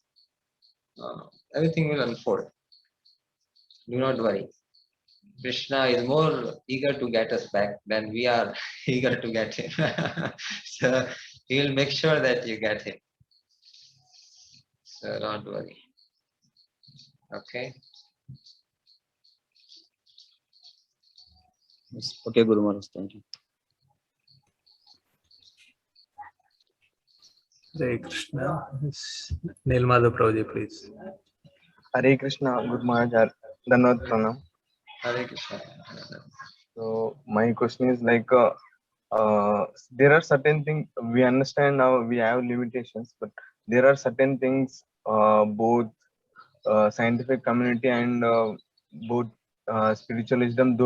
Everything will unfold. Do not worry. Krishna is more eager to get us back than we are eager to get him. So he will make sure that you get him. So don't worry. Okay. Yes. Okay, Guru Maharaj, thank you. Hare Krishna. Yes. Nilmadhu Prabhuji, please. Hare Krishna, Guru Maharaj, Dhanavad Pranam. Hare Krishna. So my question is like, there are certain things we understand now. We have limitations, but there are certain things both scientific community and both spiritualism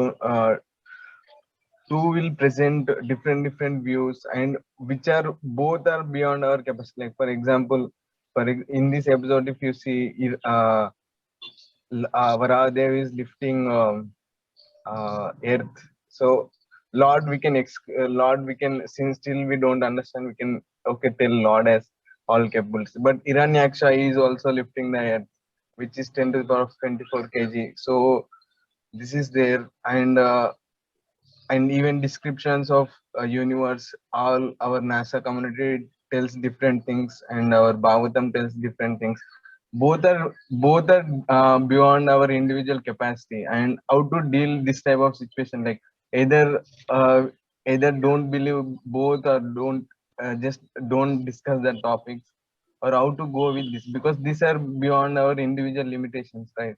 two will present different views, and which are both are beyond our capacity. Like for example, in this episode, if you see, Varahadev is lifting earth. So Lord, Lord, we can, since still we don't understand, we can tell Lord as all capable. But Hiranyaksha is also lifting the earth, which is 10 to the power of 24 kg. So this is there, and even descriptions of universe, all our NASA community tells different things, and our Bhagavatam tells different things. Both are beyond our individual capacity, and how to deal this type of situation, like either uh, either don't believe both, or don't just don't discuss the topics, or how to go with this, because these are beyond our individual limitations, right?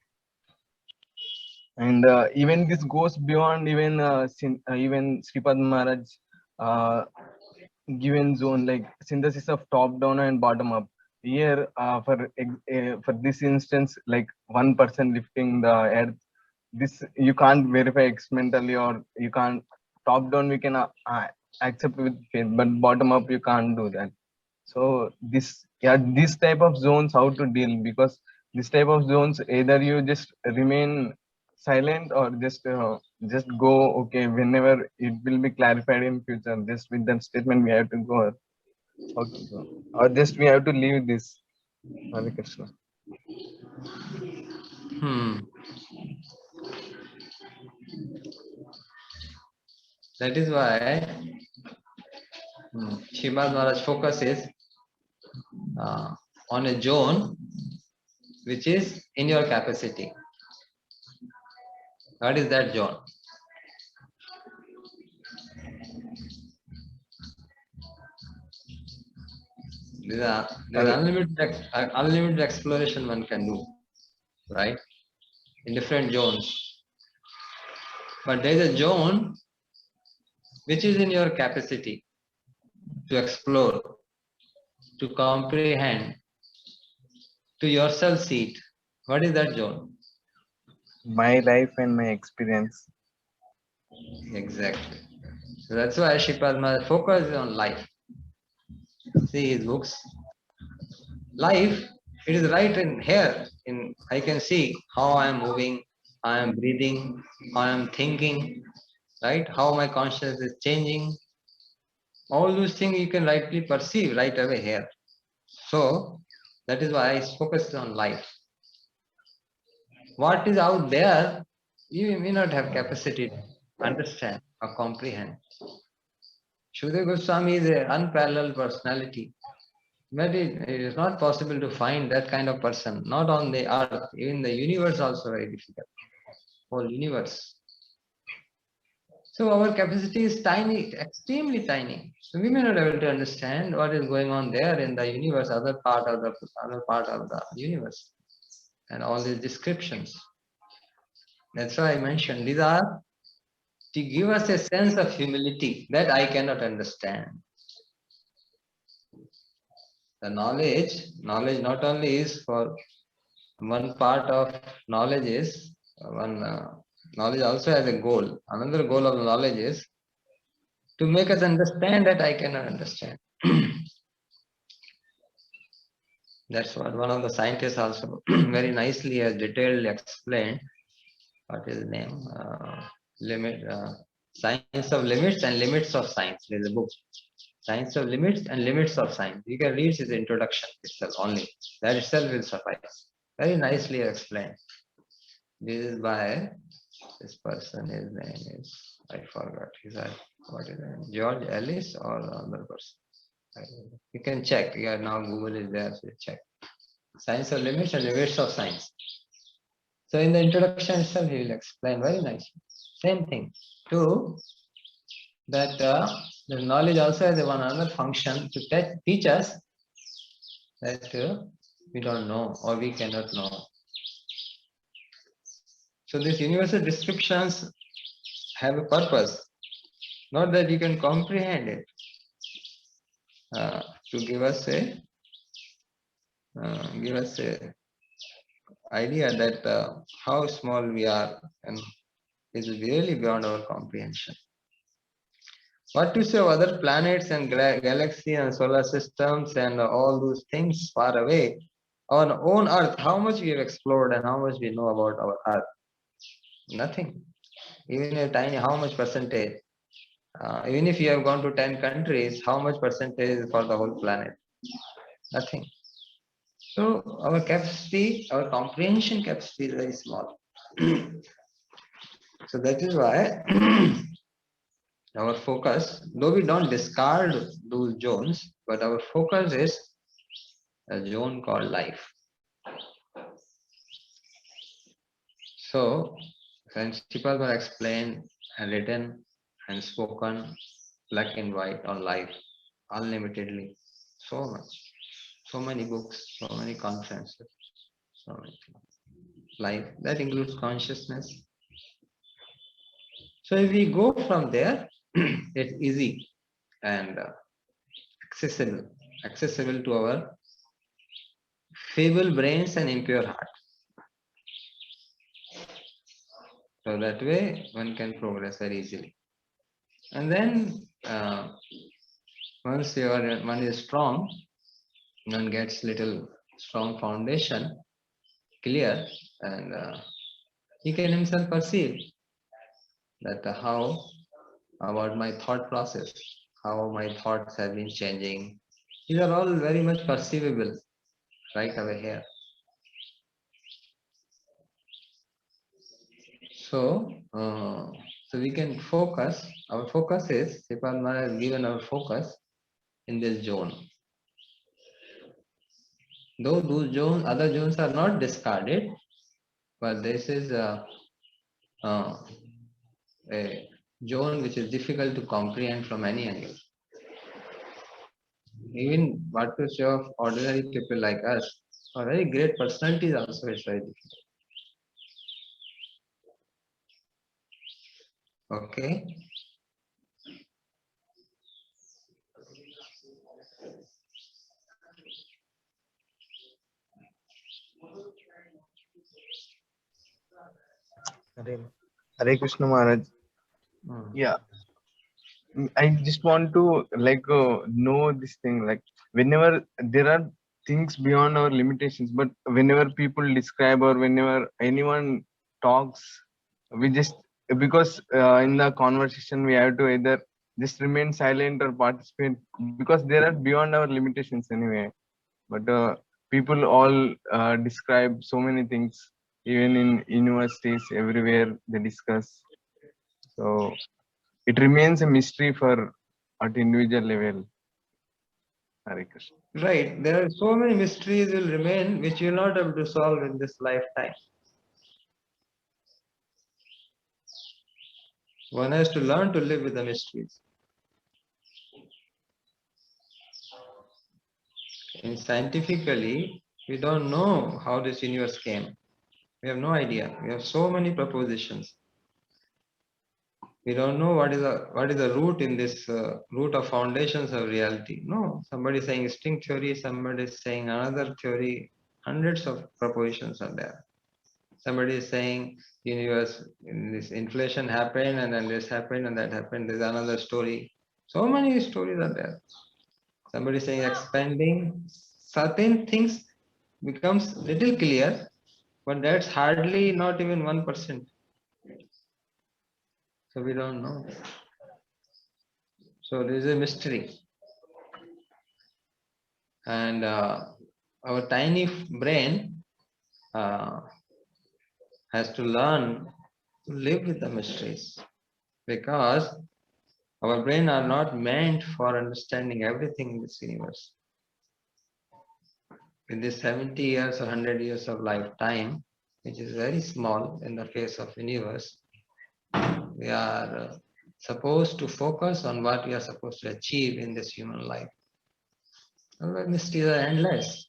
And even this goes beyond even Sripad Maharaj uh, given zone, like synthesis of top down and bottom up. Here, for this instance, like one person lifting the earth, this you can't verify experimentally, or you can't. Top down we can accept with faith, but bottom up you can't do that. So this type of zones, how to deal, because this type of zones, either you just remain silent, or just go, okay, whenever it will be clarified in future, just with that statement we have to go, okay, go, or just we have to leave this. Hare Krishna. That is why Srimad Maharaj focuses on a zone which is in your capacity. What is that zone? There's unlimited exploration one can do, right? In different zones. But there is a zone which is in your capacity to explore, to comprehend, to yourself see it. What is that zone? My life and my experience. Exactly. So that's why Sripad Maharaj focuses on life. See his books. Life, it is right in here. I can see how I am moving, I am breathing, how I am thinking, right? How my consciousness is changing. All those things you can rightly perceive right away here. So that is why I focus on life. What is out there, you may not have capacity to understand or comprehend. Shukdev Goswami is an unparalleled personality. But it is not possible to find that kind of person, not on the earth, even the universe also very difficult. Whole universe. So our capacity is tiny, extremely tiny. So we may not be able to understand what is going on there in the universe, other part of the universe, and all these descriptions. That's why I mentioned these are to give us a sense of humility that I cannot understand. The knowledge not only is for one part of knowledge is knowledge also has a goal. Another goal of knowledge is to make us understand that I cannot understand. That's what one of the scientists also very nicely has detailed explained. What is his name? Science of Limits and Limits of Science. There's a book. Science of Limits and Limits of Science. You can read his introduction itself only. That itself will suffice. Very nicely explained. This is by this person. His name is, I forgot. What is his name? George Ellis or another person? You can check. Yeah, now Google is there, so check. Science of Limits and Limits of Science. So in the introduction itself, he will explain very nicely. Same thing. Two, that the knowledge also has one another function to teach us that we don't know or we cannot know. So these universal descriptions have a purpose, not that you can comprehend it, to give us a idea that how small we are, and it is really beyond our comprehension. What to say of other planets and galaxy and solar systems and all those things far away? On our own Earth, how much we have explored and how much we know about our Earth? Nothing. Even a tiny, how much percentage? Even if you have gone to 10 countries, how much percentage is for the whole planet? Nothing. So our capacity, our comprehension capacity is very small. So that is why our focus, though we don't discard those zones, but our focus is a zone called life. So principles were explained and written and spoken black and white on life unlimitedly. So much. So many books, so many conferences, so many things. Life, that includes consciousness. So if we go from there, it's easy and accessible to our feeble brains and impure heart. So that way one can progress very easily. And then once one is strong, one gets little strong foundation clear, and he can himself perceive that how about my thought process, how my thoughts have been changing. These are all very much perceivable right away here. So, so we can focus. Our focus is, Sripad Maharaj has given our focus in this zone. Though those zones, other zones are not discarded, but this is a zone which is difficult to comprehend from any angle. Even what to say of ordinary people like us, or very great personalities also is very difficult. Okay. Hare Krishna Maharaj. Yeah, I just want to know this thing, like whenever there are things beyond our limitations, but whenever people describe or whenever anyone talks, we just, because in the conversation we have to either just remain silent or participate, because they are beyond our limitations anyway. But people all describe so many things, even in universities, everywhere they discuss. So it remains a mystery for at individual level. Hare Krishna. Right. There are so many mysteries will remain which you will not able to solve in this lifetime. One has to learn to live with the mysteries. And scientifically, we don't know how this universe came. We have no idea. We have so many propositions. We don't know what is the root in this root of foundations of reality. No, somebody is saying string theory, somebody is saying another theory. Hundreds of propositions are there. Somebody is saying universe, this inflation happened and then this happened and that happened. There's another story. So many stories are there. Somebody is saying expanding. Certain things becomes little clear, but that's hardly not even 1%. So we don't know. So there is a mystery. And our tiny brain has to learn to live with the mysteries, because our brain are not meant for understanding everything in this universe. In this 70 years or 100 years of lifetime, which is very small in the face of universe, we are supposed to focus on what we are supposed to achieve in this human life. Our mysteries are endless.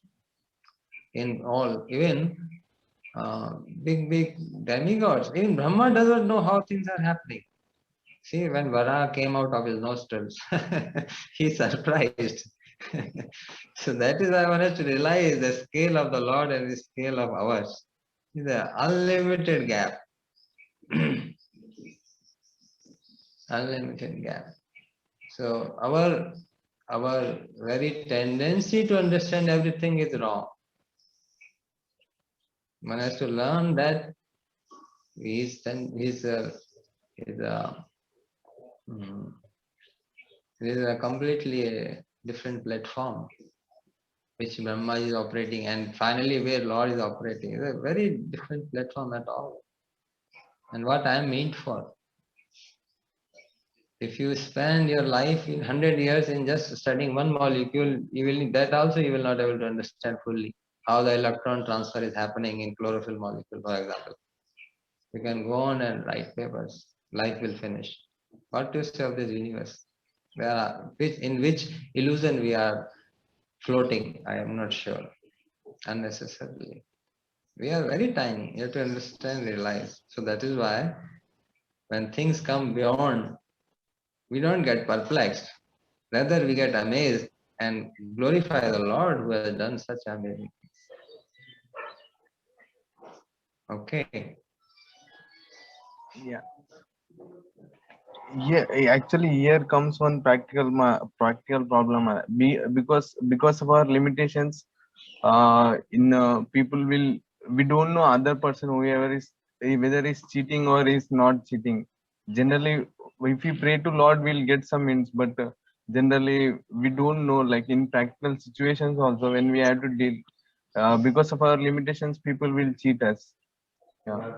In all, even big demigods, even Brahma doesn't know how things are happening. See, when Varaha came out of his nostrils, he's surprised. So that is why I wanted to realize the scale of the Lord and the scale of ours is an unlimited gap. Unlimited gap. So our very tendency to understand everything is wrong. One has to learn that is a completely different platform which Brahma is operating, and finally where Lord is operating. It's a very different platform at all. And what I am meant for. If you spend your life in 100 years in just studying one molecule, you will not be able to understand fully how the electron transfer is happening in chlorophyll molecule, for example. You can go on and write papers. Life will finish. What to say of this universe? In which illusion we are floating, I am not sure. Unnecessarily. We are very tiny. You have to understand, realize. So that is why when things come beyond, we don't get perplexed. Rather, we get amazed and glorify the Lord who has done such amazing things. Okay. Yeah. Yeah, actually here comes one practical problem, because of our limitations, in people will, we don't know other person, whoever is, whether is cheating or is not cheating. Generally, if we pray to Lord, we'll get some hints, but generally we don't know, like in practical situations also, when we have to deal, because of our limitations, people will cheat us. Yeah.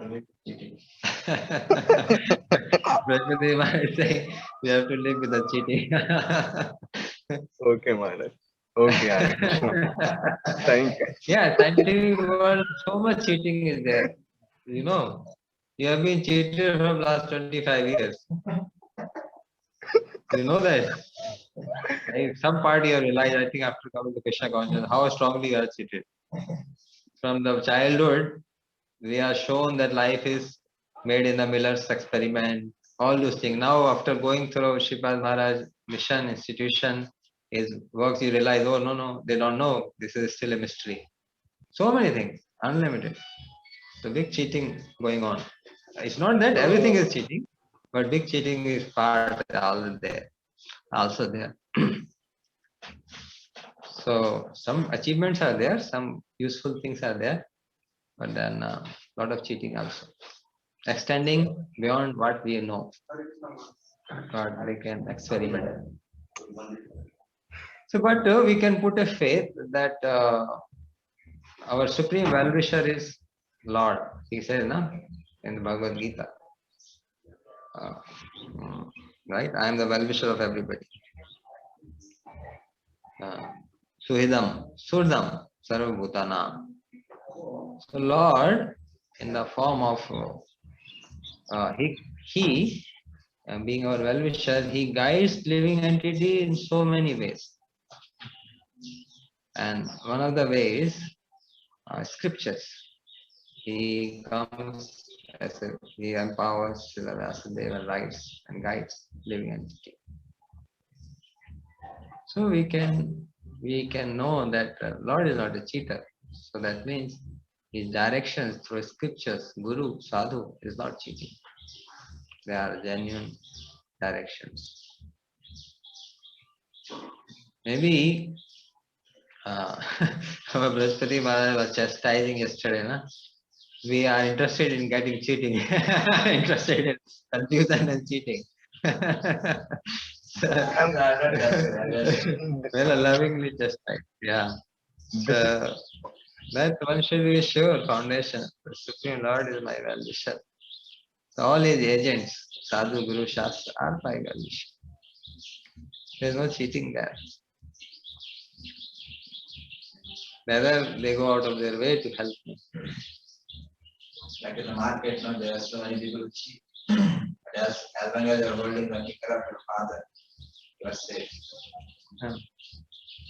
Cheating. Prabhupada might say we have to live with the cheating. Okay, Maharaj. Okay, Hare Krishna. Thank you. Yeah, scientific world, so much cheating is there. You know, you have been cheated from last 25 years. You know that? Like some part you realize, I think after coming to Krishna consciousness, how strongly you are cheated. From the childhood, we are shown that life is made in the Miller's experiment, all those things. Now, after going through Srimad Maharaj mission institution, his works, you realize, oh, no, they don't know. This is still a mystery. So many things, unlimited. So big cheating going on. It's not that everything is cheating, but big cheating is part also there. So some achievements are there, some useful things are there, but then a lot of cheating also. Extending beyond what we know, what we can experiment. So, but we can put a faith that our supreme well-wisher is Lord. He says, no, in the Bhagavad Gita, right? I am the well-wisher of everybody. Suhidam, Surdam, Sarvabhutana. So, Lord, in the form of He being our well-wisher, He guides living entity in so many ways. And one of the ways, scriptures. He comes He empowers Srila Vyasadeva and writes and guides living entity. So we can know that Lord is not a cheater. So that means His directions through scriptures, Guru, Sadhu, is not cheating. They are genuine directions. Maybe our Brihaspati Maharaj was chastising yesterday, na? We are interested in getting cheating, interested in confusion and cheating. Well, lovingly chastised, yeah. So that one should be sure foundation. The Supreme Lord is my well-wisher. So all His agents, Sadhu, Guru, Shastra, are my well-wisher. There is no cheating there. Rather, they go out of their way to help me. Like in the market, no, there are so many people cheat. But as long as you're holding the nicker of your father, you are safe.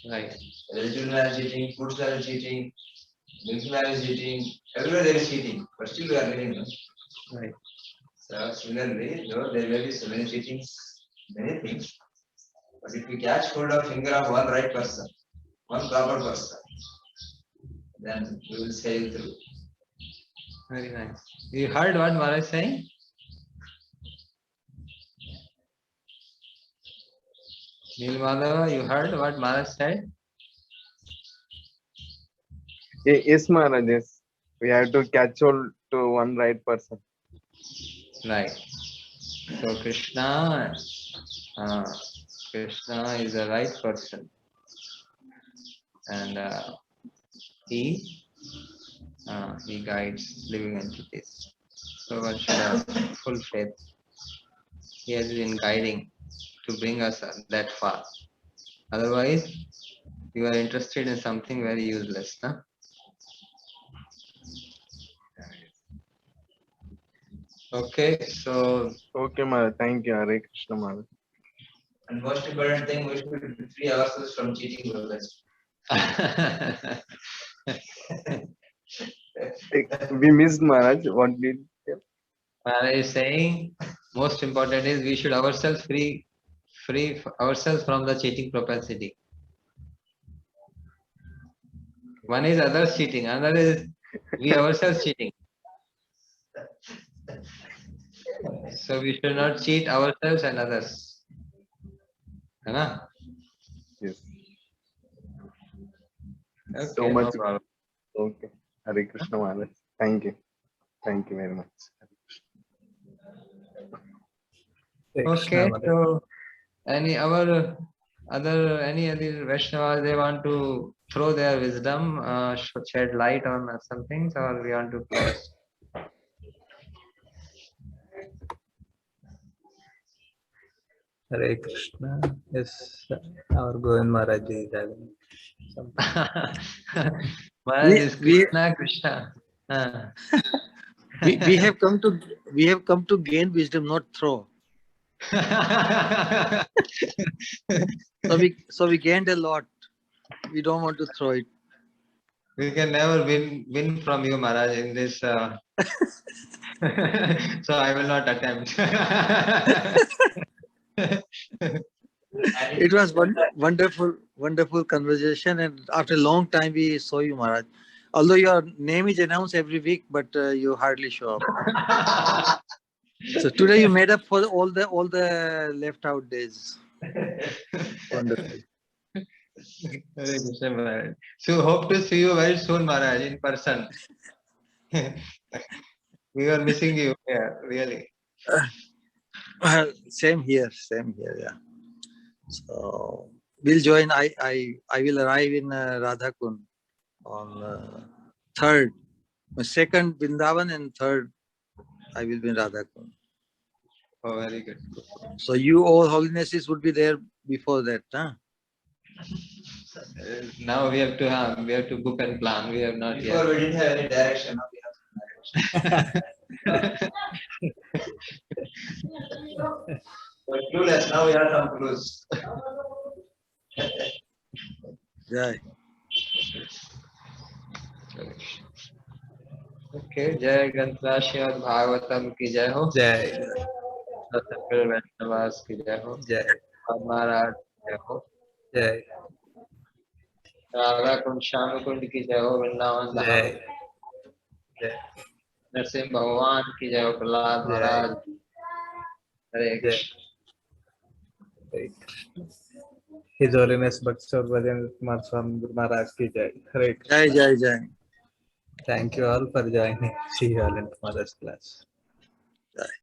Right. Religion is cheating, food is cheating, drinking is cheating, everywhere there is cheating, but still we are living. No? Right. So similarly, though there may be so many cheatings, many things, but if we catch hold of finger of one right person, one proper person, then we will sail through. Very nice. You heard what Maharaj is saying? Nilmadava, you heard what Maharaj said? Yes, Maharaj, yes. We have to catch hold to one right person. Right. So Krishna is the right person, and he guides living entities. So one should have full faith. He has been guiding to bring us that far. Otherwise, you are interested in something very useless, huh? Okay, so Okay, Maharaj. Thank you. Hare Krishna, Maharaj. And most important thing, we should free ourselves from cheating others. We missed Maharaj. What did Maharaj is saying most important is we should ourselves free ourselves from the cheating propensity. One is others cheating, another is we ourselves cheating. So we should not cheat ourselves and others. Huh? Yes. Okay, So much. no problem. Okay. Hare Krishna, Maharaj. Thank you. Thank you very much. Okay, so any other Vaishnavas, they want to throw their wisdom, shed light on some things, or we want to close? Hare Krishna. Yes, our Govind Maharaj is having something. Maharaj is Krishna, Krishna. We have come to gain wisdom, not throw. So we gained a lot. We don't want to throw it. We can never win from you, Maharaj, in this. So I will not attempt. It was wonderful conversation, and after a long time we saw you, Maharaj. Although your name is announced every week, but you hardly show up. So today you made up for all the left out days. Wonderful. Hare Krishna, Maharaj. So hope to see you very soon, Maharaj, in person. We were missing you here, really. Same here, yeah. So we'll join. I will arrive in Radhakund on 3rd. My 2nd Vrindavan and 3rd I will be in Radhakund. Oh, very good. So you all holinesses would be there before that, huh? Now we have to book and plan. We have not Before yet. we didn't have any direction, now we have some direction. But clueless, now we have some clues. Yeah. Okay, Jai Granthra Srimad Bhagavatam ki jai ho. Jai. Sakal Vaishnavas ki jai ho. Jai. Maharaj ki jai ho. Jai. Radha Kund Shyam Kund ki jai ho. Vrindavan Dham. Jai. Jai. Narsimha Bhagwan ki jai ho. Prahlad Maharaj. Hare Krishna. Hare Krishna. His Holiness Bhaktivedanta Kumar Swami Guru Maharaj ki jai. Hare Krishna. Jai. Thank you all for joining. See you all in tomorrow's class. Jai.